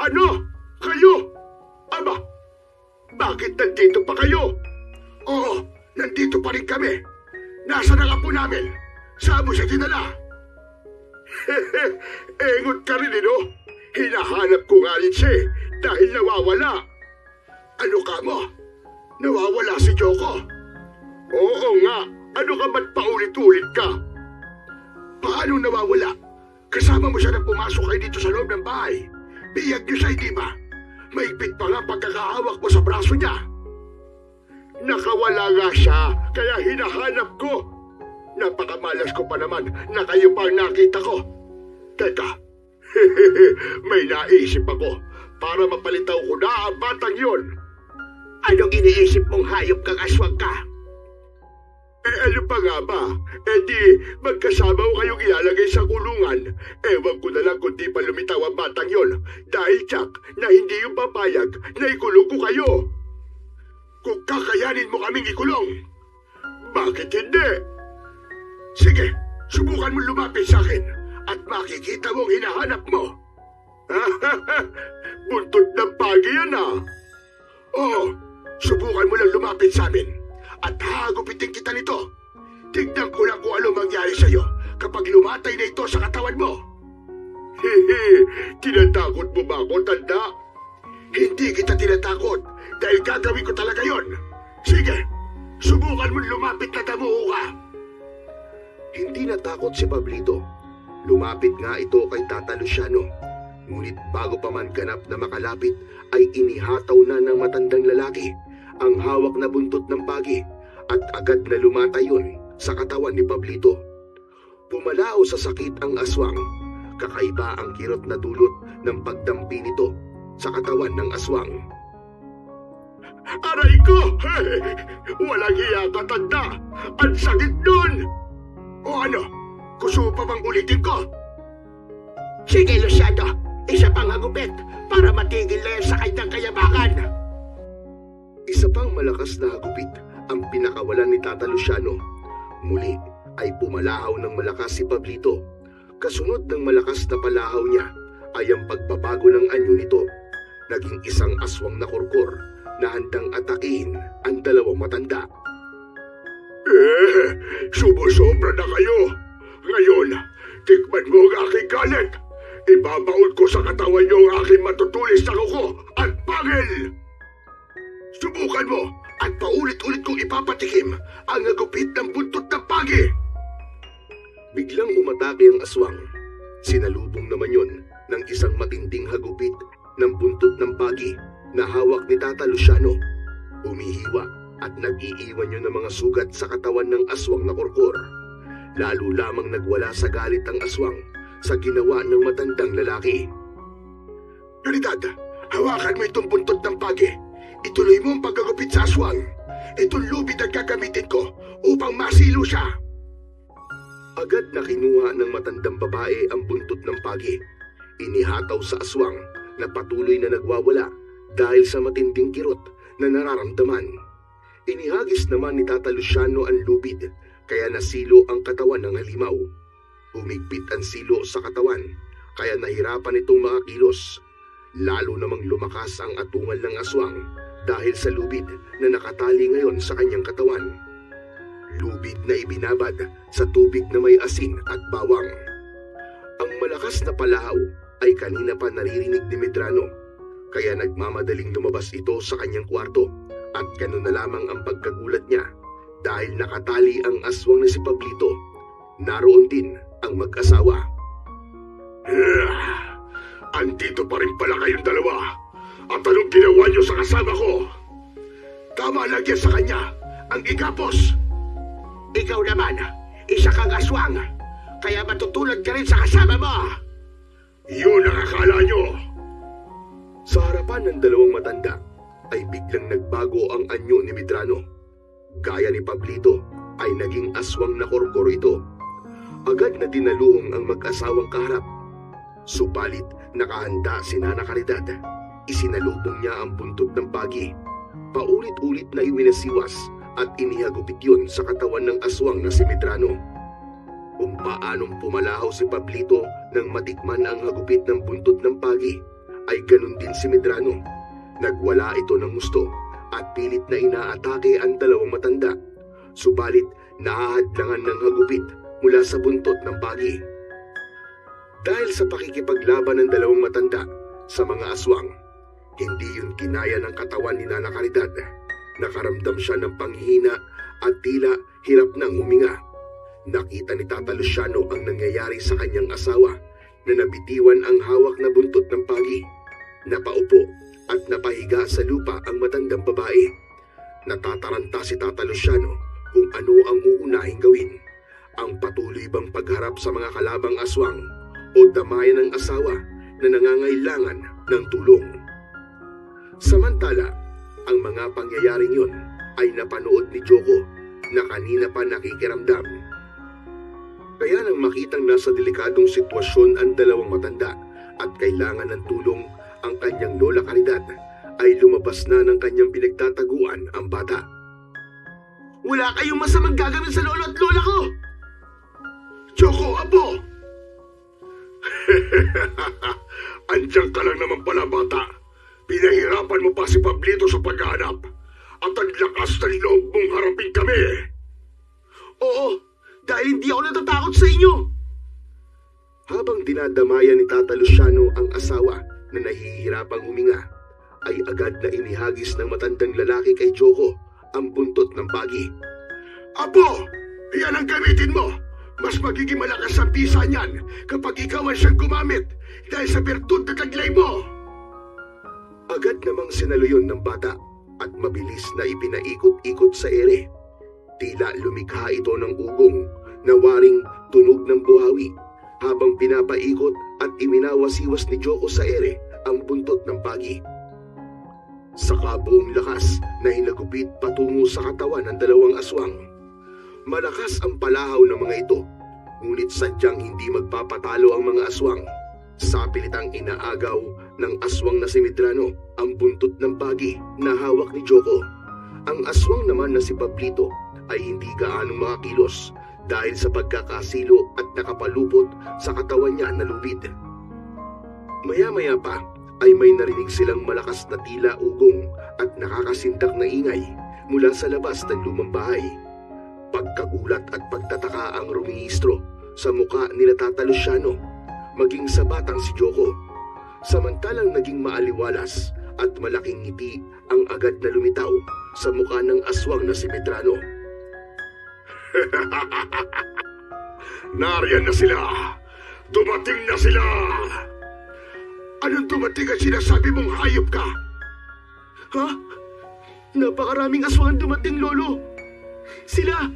Ano? Kayo? Aba, bakit nandito pa kayo? Oo, nandito pa rin kami. Nasaan ang apo namin? Saan mo siya dinala? Engot ka rin, no? Hinahanap ko nga rin siya dahil nawawala. Ano ka mo? Nawawala si Joko? Oo nga, ano ka ba't paulit-ulit ka? Paano nawawala? Kasama mo siya na pumasok kayo dito sa loob ng bahay. Biyag niyo siya, hindi ba? Maigpit pa nga pagkakahawak mo sa braso niya. Nakawala nga siya, kaya hinahanap ko. Napakamalas ko pa naman na kayo pa ang nakita ko. Teka, may naisip ako para mapalitaw ko na ang batang yon. Anong iniisip mong hayop kang aswang ka? Ano pa nga ba? Di magkasama ko kayong ilalagay sa kulungan. Ewan ko na lang kung di pa lumitaw ang batang yon. Dahil Jack, na hindi yung papayag na ikulong ko kayo. Kung kakayanin mo kaming ikulong, bakit hindi? Sige, subukan mo lumapit sa akin at makikita mong hinahanap mo. Buntot ng pagi yan Oo, subukan mo lang lumapit sa amin at hagupitin kita nito. Tignan ko lang kung ano mangyari sa'yo kapag lumatay na ito sa katawan mo. Tinatakot mo ba ako, tanda? Hindi kita tinatakot dahil gagawin ko talaga yon. Sige, subukan mo lumapit na damuho ka. Hindi natakot si Pablito. Lumapit nga ito kay Tata Luciano. Ngunit bago pa man ganap na makalapit ay inihataw na ng matandang lalaki ang hawak na buntot ng pagi at agad na lumatay yun sa katawan ni Pablito. Pumalao sa sakit ang aswang. Kakaiba ang kirot na dulot ng pagdampi nito sa katawan ng aswang. Aray ko! Walang hiya ka, tanda! Ang sakit nun! O ano? Gusto pa bang ulitin ko? Sige, Luciano. Isa pang hagupit para matigil na yan sa kanyang kayabangan. Isa pang malakas na hagupit ang pinakawalan ni Tata Luciano. Muli ay pumalahaw ng malakas si Pablito. Kasunod ng malakas na palahaw niya ay ang pagbabago ng anyo nito. Naging isang aswang na kurkur na handang atakihin ang dalawang matanda. Sumusobra na kayo. Ngayon, tikman mo ang aking galit. Ibabaon ko sa katawan niyo ang aking matutulis na kuko at pangil. Subukan mo at paulit-ulit kong ipapatikim ang nagupit ng buntot ng pagi. Biglang umatake ang aswang. Sinalubong naman yun ng isang matinding hagupit ng buntot ng pagi na hawak ni Tata Luciano. Umihiwa at nag-iiwan yun ng mga sugat sa katawan ng aswang na kurkur. Lalo lamang nagwala sa galit ang aswang sa ginawa ng matandang lalaki. Kalidad, hawakan mo itong buntot ng pagi. Ituloy mo ang paggagupit sa aswang. Itong lubid ang gagamitin ko upang masilo siya. Agad na kinuha ng matandang babae ang buntot ng pagi. Inihataw sa aswang na patuloy na nagwawala dahil sa matinding kirot na nararamdaman. Inihagis naman ni Tata Luciano ang lubid kaya nasilo ang katawan ng halimaw. Humigpit ang silo sa katawan kaya nahirapan itong makakilos. Lalo namang lumakas ang atungal ng aswang dahil sa lubid na nakatali ngayon sa kanyang katawan. Lubid na ibinabad sa tubig na may asin at bawang. Ang malakas na palahaw ay kanina pa naririnig ni Medrano, kaya nagmamadaling lumabas ito sa kanyang kwarto at ganun na lamang ang pagkagulat niya dahil nakatali ang aswang na si Pablito. Naroon din ang mag-asawa. Andito pa rin pala kayong dalawa. At anong ginawa niyo sa kasama ko? Tama lang yan sa kanya, ang igapos. Ikaw naman, isa kang aswang. Kaya matutulad ka rin sa kasama mo. Yun ang akala nyo. Sa harapan ng dalawang matanda ay biglang nagbago ang anyo ni Medrano. Gaya ni Pablito ay naging aswang na kurkur ito. Agad na dinaluhong ang mag-asawang kaharap. Subalit nakahanda si Nana Caridad. Isinalubong niya ang buntot ng pagi. Paulit-ulit na iwinasiwas at inihagupit yun sa katawan ng aswang na si Medrano. Kung paanong pumalahaw si Pablito nang matikman ang hagupit ng buntot ng pagi, ay ganun din si Medrano. Nagwala ito ng gusto at pilit na inaatake ang dalawang matanda. Subalit nahahadlangan ng hagupit mula sa buntot ng pagi. Dahil sa pakikipaglaban ng dalawang matanda sa mga aswang, hindi yun kinaya ng katawan ni Nana Caridad. Nakaramdam siya ng panghina at tila hirap nang huminga. Nakita ni Tata Luciano ang nangyayari sa kanyang asawa na nabitiwan ang hawak na buntot ng pagi. Napaupo at napahiga sa lupa ang matandang babae. Natataranta si Tata Luciano kung ano ang uunahing gawin. Ang patuloy bang pagharap sa mga kalabang aswang o damayan ng asawa na nangangailangan ng tulong. Samantala, ang mga pangyayaring yun ay napanood ni Joko na kanina pa nakikiramdam. Kaya nang makitang nasa delikadong sitwasyon ang dalawang matanda at kailangan ng tulong ang kanyang Lola Caridad, ay lumabas na ng kanyang pinagtataguan ang bata. Wala kayong masamang gagawin sa lolo at lola ko! Joko, apo! Andiyan ka lang naman pala, bata. Pinahirapan mo pa si Pablito sa paghahanap at ang lakas ng loob mong harapin kami. Oo, dahil hindi ako natatakot sa inyo! Habang dinadamayan ni Tata Luciano ang asawa na nahihirapang huminga, ay agad na inihagis ng matandang lalaki kay Joko ang buntot ng pagi. Apo, yan ang gamitin mo. Mas magiging malakas ang pisa niyan kapag ikaw ang siyang gumamit dahil sa bertud na taglay mo. Agad namang sinaluyon ng bata at mabilis na ipinaikot-ikot sa ere. Tila lumikha ito ng ugong na waring tunog ng buhawi habang pinapaikot at iminawasiwas ni Joko sa ere ang buntot ng pagi. Saka buong lakas na hinagupit patungo sa katawan ng dalawang aswang. Malakas ang palahaw ng mga ito, ngunit sadyang hindi magpapatalo ang mga aswang. Sa pilitang inaagaw ng aswang na si Medrano ang buntot ng pagi na hawak ni Joko. Ang aswang naman na si Pablito ay hindi gaanong makakilos dahil sa pagkakasilo at nakapalupot sa katawan niya na lubid. Maya-maya pa ay may narinig silang malakas na tila ugong at nakakasindak na ingay mula sa labas ng lumang bahay. Pagkagulat at pagtataka ang rumihistro sa muka nila Tata Luciano, maging sa batang si Joko. Samantalang naging maaliwalas at malaking ngiti ang agad na lumitaw sa muka ng aswang na si Medrano. Nariyan na sila! Dumating na sila! Anong dumating at sinasabi mong hayop ka? Ha? Napakaraming aswang ang dumating, Lolo. Sila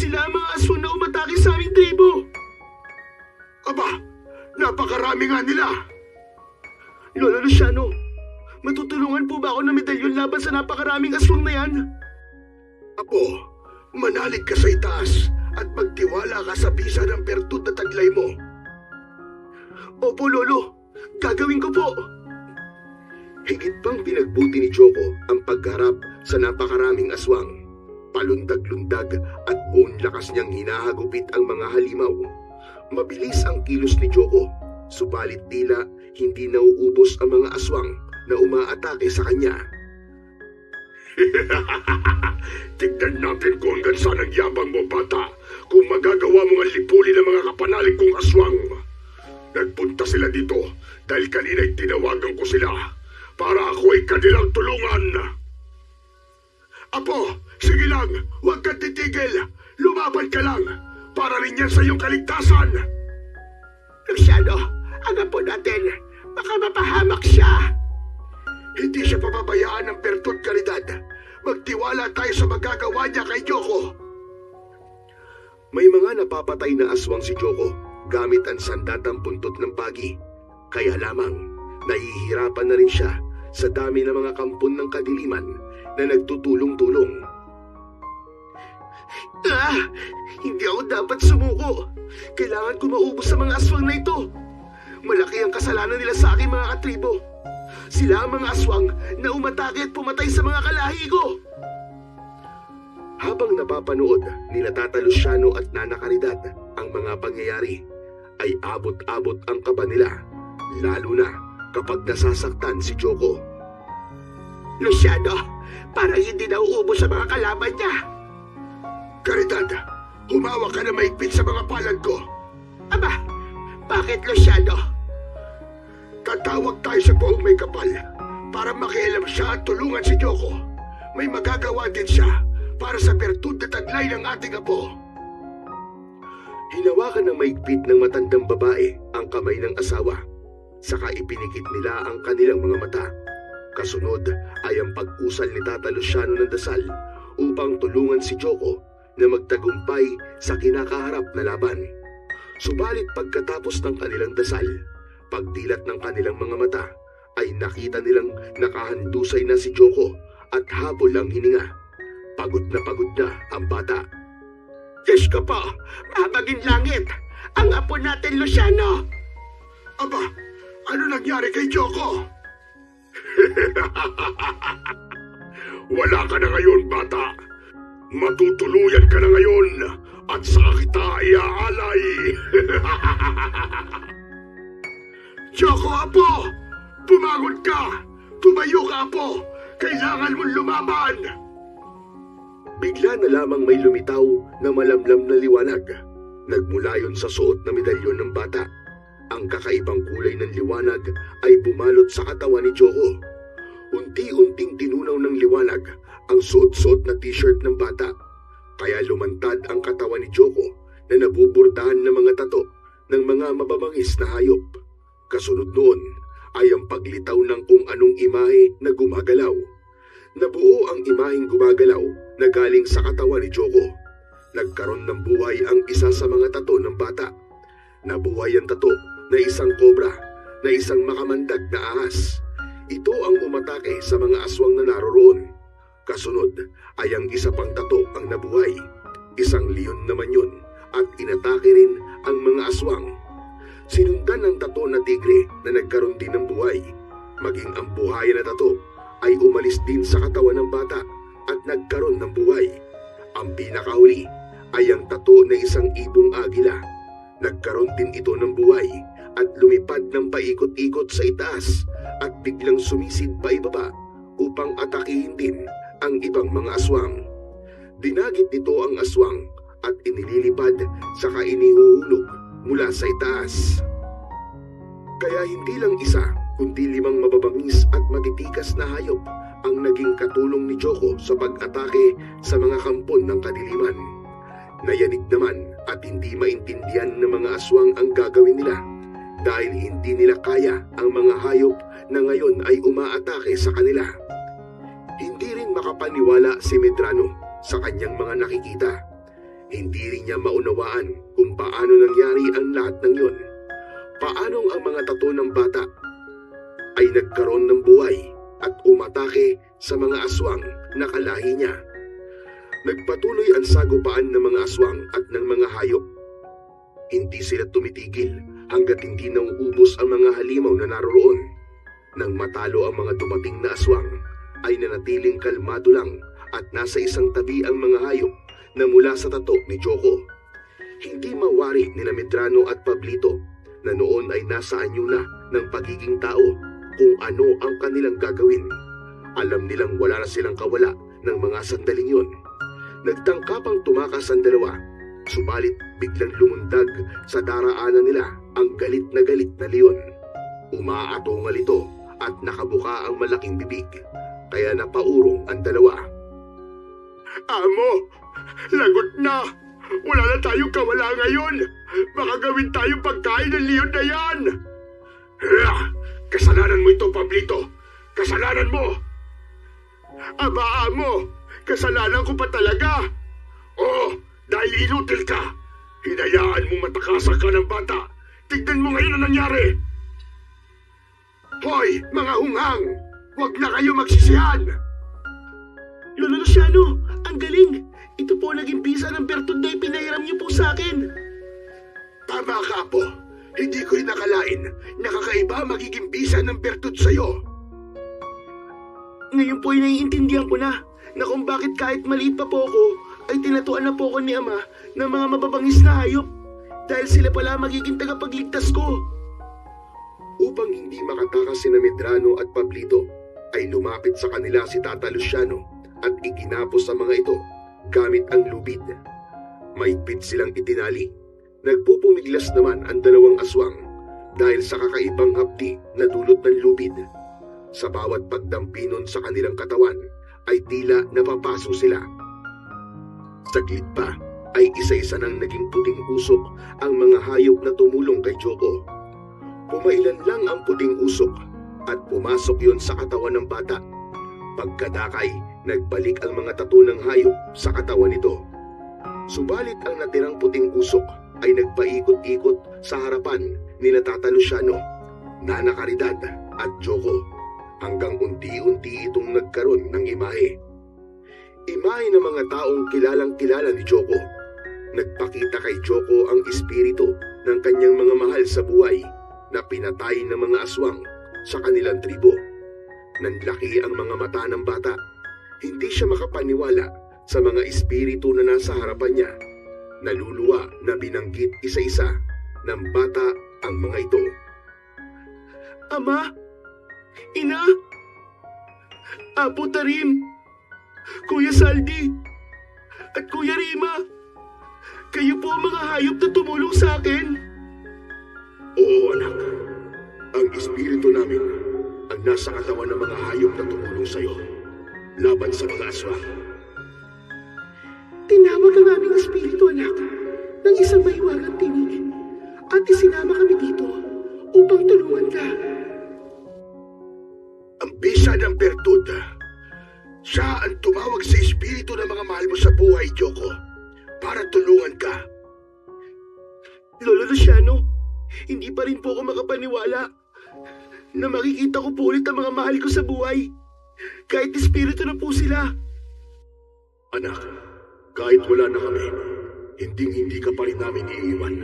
ang mga aswang na umatake sa aming tribo. Aba, napakarami nga nila. Lolo Luciano, matutulungan po ba ako ng medalyon laban sa napakaraming aswang na yan? Apo, manalig ka sa itaas at magtiwala ka sa bisa ng bertud na taglay mo. Opo, Lolo. Gagawin ko po. Higit pang pinagbuti ni Joko ang pagharap sa napakaraming aswang. Palundag-lundag at buong lakas niyang hinahagupit ang mga halimaw. Mabilis ang kilos ni Joko, subalit tila hindi nauubos ang mga aswang na umaatake sa kanya. Tignan natin kung hanggang saan ang yabang mo, bata, kung magagawa mong alipuli ng mga kapanalig kong aswang. Nagpunta sila dito dahil kanina'y tinawagan ko sila para ako ay kanilang tulungan. Apo, sige lang, huwag kang titigil. Lumaban ka lang para rin yan sa iyong kaligtasan. Luciano, agad po natin. Baka mapahamak siya. Hindi siya papabayaan ng bertud kalidad. Magtiwala tayo sa magagawa niya kay Joko. May mga napapatay na aswang si Joko gamit ang sandatang puntot ng pagi. Kaya lamang, nahihirapan na rin siya sa dami ng mga kampon ng kadiliman na nagtutulong-tulong. Hindi ako dapat sumuko. Kailangan ko maubos sa mga aswang na ito. Malaki ang kasalanan nila sa aking mga katribo. Sila ang mga aswang na umatake at pumatay sa mga kalahi ko. Habang napapanood nila Tata Luciano at Nana Caridad ang mga pangyayari, ay abot-abot ang kaba nila, lalo na kapag nasasaktan si Joko. Luciano, parang hindi nauubos sa mga kalaban niya. Caridad, humawak ka na maigpit sa mga palad ko. Aba, bakit, Luciano? Tatawag tayo sa buong may kapal para makialam siya at tulungan si Joko. May magagawa din siya para sa bertud na taglay ng ating apo. Hinawakan ng maigpit ng matandang babae ang kamay ng asawa, saka ipinikit nila ang kanilang mga mata. Kasunod ay ang pag-usal ni Tata Luciano ng dasal upang tulungan si Joko na magtagumpay sa kinakaharap na laban. Subalit pagkatapos ng kanilang dasal, pagdilat ng kanilang mga mata, ay nakita nilang nakahandusay na si Joko at habol ang hininga. Pagod na ang bata. Diyos ko po, mabaging langit, ang apo natin Luciano. Aba, ano nangyari kay Joko? Wala ka na ngayon, bata. Matutuluyan ka na ngayon at saka kita iaalay. Joko, apo! Bumangon ka! Tumayo ka, apo! Kailangan mong lumaban! Bigla na lamang may lumitaw na malamlam na liwanag. Nagmula yon sa suot na medalyon ng bata. Ang kakaibang kulay ng liwanag ay bumalot sa katawan ni Joko. Unti-unting tinunaw ng liwanag ang suot-suot na t-shirt ng bata. Kaya lumantad ang katawan ni Joko na nabuburdahan ng mga tato ng mga mababangis na hayop. Kasunod noon ay ang paglitaw ng kung anong imahe na gumagalaw. Nabuo ang imaheng gumagalaw na galing sa katawan ni Joko. Nagkaroon ng buhay ang isa sa mga tato ng bata. Nabuhay ang tato na isang kobra, na isang makamandag na ahas. Ito ang umatake sa mga aswang na naroroon. Kasunod ay ang isa pang tato ang nabuhay. Isang leon naman yun at inatake rin ang mga aswang. Sinundan ng tato na tigre na nagkaroon din ng buhay. Maging ang buhay na tato ay umalis din sa katawan ng bata at nagkaroon ng buhay. Ang pinakahuli ay ang tato na isang ibong agila. Nagkaroon din ito ng buhay at lumipad ng paikot-ikot sa itaas at biglang sumisid pa ibaba upang atakihin din ang ibang mga aswang. Dinagit nito ang aswang at inililipad saka inihuhulog mula sa itaas. Kaya hindi lang isa kundi 5 mababangis at matitikas na hayop ang naging katulong ni Joko sa pag-atake sa mga kampon ng kadiliman. Nayanig naman at hindi maintindihan ng mga aswang ang gagawin nila dahil hindi nila kaya ang mga hayop na ngayon ay umaatake sa kanila. Hindi rin makapaniwala si Medrano sa kanyang mga nakikita. Hindi rin niya maunawaan kung paano nangyari ang lahat ng yun. Paanong ang mga tato ng bata ay nagkaroon ng buhay at umatake sa mga aswang na kalahi niya. Nagpatuloy ang sagupaan ng mga aswang at ng mga hayop. Hindi sila tumitigil hanggat hindi nauubos ang mga halimaw na naroroon. Nang matalo ang mga dumating na aswang, ay nanatiling kalmado lang at nasa isang tabi ang mga hayop na mula sa tato ni Joko. Hindi mawari nila Medrano at Pablito na noon ay nasa anyo na ng pagiging tao kung ano ang kanilang gagawin. Alam nilang wala na silang kawala ng mga sandaling yun. Nagtangkapang tumakas ang dalawa, subalit biglang lumundag sa daraanan nila ang galit na leon. Umaatungal ito at nakabuka ang malaking bibig, kaya napaurong ang dalawa. Amo, lagot na! Wala na tayong kawala ngayon! Baka gawin tayong pagkain ng leon na yan! Kasalanan mo ito, Pablito! Kasalanan mo! Aba, amo! Kasalanan ko pa talaga! Oo, dahil inutil ka! Hinayaan mong matakasan ka ng bata! Tignan mo ngayon ang nangyari! Hoy, mga hunghang! Huwag na kayo magsisihan! Lolo Luciano, ang galing! Ito po naging bisa ng bertud na ipinahiram niyo po sa akin. Tama ka po. Hindi ko rin nakalain na kakaiba magiging bisa ng bertud sa'yo. Ngayon po ay naiintindihan ko na kung bakit kahit maliit pa po ako ay tinatuan na po ko ni Ama ng mga mababangis na hayop dahil sila pala magiging tagapagligtas ko. Upang hindi makatakas sina Medrano at Pablito, ay lumapit sa kanila si Tata Luciano at iginapos sa mga ito gamit ang lubid. Maigpit silang itinali. Nagpupumiglas naman ang dalawang aswang dahil sa kakaibang hapdi na dulot ng lubid. Sa bawat pagdampinon sa kanilang katawan ay tila napapaso sila. Saglit pa ay isa-isa nang naging puting usok ang mga hayop na tumulong kay Joko. Pumailan lang ang puting usok at pumasok yon sa katawan ng bata. Pagkadakay, nagbalik ang mga tato ng hayop sa katawan nito. Subalit ang natirang puting usok ay nagpaikot-ikot sa harapan nila Tata Luciano, Nana Caridad at Joko hanggang unti-unti itong nagkaroon ng imahe. Imahe ng mga taong kilalang-kilala ni Joko. Nagpakita kay Joko ang espiritu ng kanyang mga mahal sa buhay na pinatay ng mga aswang sa kanilang tribo. Nanlaki ang mga mata ng bata. Hindi siya makapaniwala sa mga espiritu na nasa harapan niya. Naluluwa na binanggit isa-isa ng bata ang mga ito. Ama, Ina, Apo Tarim, Kuya Saldi, at Kuya Rima, kayo po ang mga hayop na tumulong sa akin. Oo anak, ang espiritu namin ang nasa katawan ng mga hayop na tumulong sa iyo laban sa mga aswang. Tinawag ang aming espiritu, anak, ng isang maiwagang tinig at isinama kami dito upang tulungan ka. Ang bisa ng bertud, siya ang tumawag sa espiritu ng mga mahal mo sa buhay, Joko, para tulungan ka. Lolo Luciano, hindi pa rin po ako makapaniwala na makikita ko po ulit ang mga mahal ko sa buhay. Kahit espiritu na po sila. Anak, kahit wala na kami, hindi ka pa rin namin iiwan.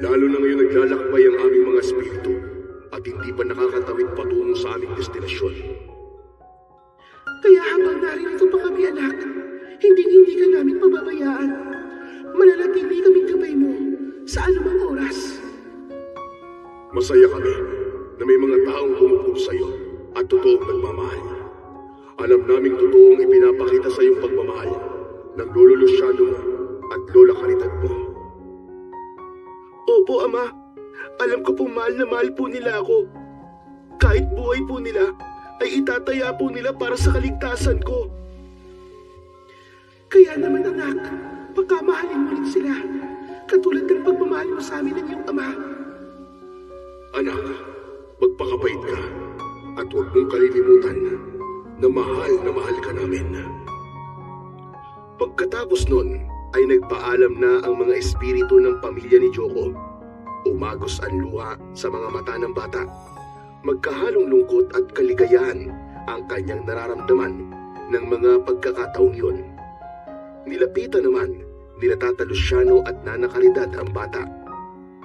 Lalo na ngayon naglalakbay ang aming mga espiritu at hindi pa nakakatawid patungo sa aming destinasyon. Kaya habang naririto pa kami, anak, hindi ka namin pababayaan. Mananatili kaming gabay mo sa anumang oras. Masaya kami na may mga taong tumutukoy sa iyo at totoong nagmamahal. Alam naming totoong ipinapakita sa iyong pagmamahal ng Lolo Luciano mo at Lola Caridad mo. Opo, Ama. Alam ko pong mahal na mahal po nila ako. Kahit buhay po nila, ay itataya po nila para sa kaligtasan ko. Kaya naman, anak, pagkamahalin mo rin sila, katulad ng pagmamahal mo sa amin ng iyong ama. Anak, magpakabait ka at huwag mong kalilimutan na mahal ka namin. Pagkatapos nun ay nagpaalam na ang mga espiritu ng pamilya ni Joko. Umagos ang luha sa mga mata ng bata. Magkahalong lungkot at kaligayahan ang kanyang nararamdaman ng mga pagkakataong yun. Nilapitan naman nila Tata Luciano at Nana Caridad ang bata.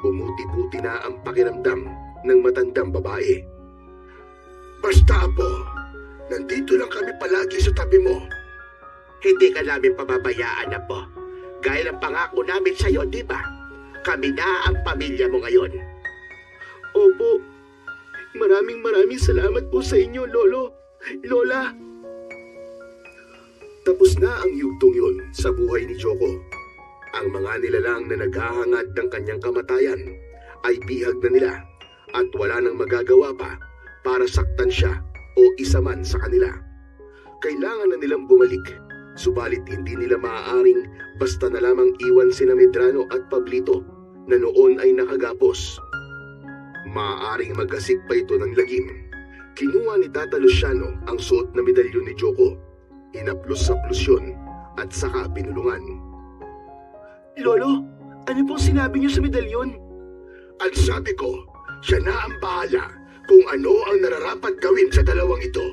Bumuti-buti na ang pakiramdam ng matandang babae. Basta, Apo, nandito lang kami palagi sa tabi mo. Hindi ka namin pababayaan, Apo. Gaya ng pangako namin sa'yo, di ba? Kami na ang pamilya mo ngayon. Opo. Maraming salamat po sa inyo, Lolo, Lola. Tapos na ang yugtong yun sa buhay ni Joko. Ang mga nilalang na naghahangad ng kanyang kamatayan ay bihag na nila at wala nang magagawa pa para saktan siya o isa man sa kanila. Kailangan na nilang bumalik, subalit hindi nila maaaring basta na lamang iwan sina Medrano at Pablito na noon ay nakagapos. Maaaring magasik pa ito ng lagim. Kinuha ni Tata Luciano ang suot na medalyon ni Joko. Inaplos sa plusyon at saka pinulungan. Lolo, ano pong sinabi niyo sa medalyon? At sabi ko, siya na ang bahala kung ano ang nararapat gawin sa dalawang ito.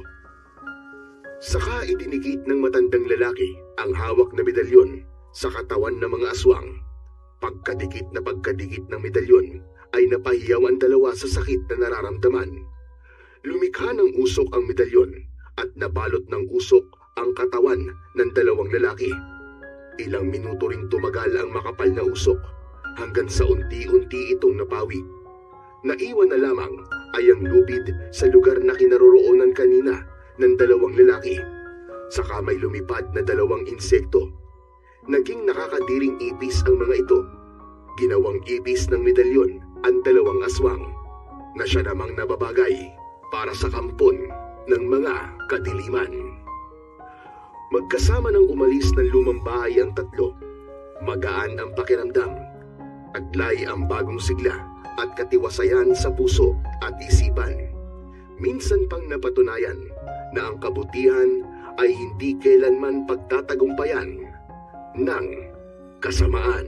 Saka idinikit ng matandang lalaki ang hawak na medalyon sa katawan ng mga aswang. Pagkadikit ng medalyon ay napahiyaw ang dalawa sa sakit na nararamdaman. Lumikha ng usok ang medalyon at nabalot ng usok ang katawan ng dalawang lalaki. Ilang minuto ring tumagal ang makapal na usok hanggang sa unti-unti itong napawi. Naiwan na lamang ay ang lubid sa lugar na kinaroroonan kanina ng dalawang lalaki. Saka may lumipad na dalawang insekto. Naging nakakadiring ipis ang mga ito. Ginawang ipis ng medalyon ang dalawang aswang na siya namang nababagay para sa kampon ng mga kadiliman. Magkasama ng umalis ng lumang bahay ang tatlo. Magaan ang pakiramdam, taglay ang bagong sigla at katiwasayan sa puso at isipan. Minsan pang napatunayan na ang kabutihan ay hindi kailanman pagtatagumpayan ng kasamaan.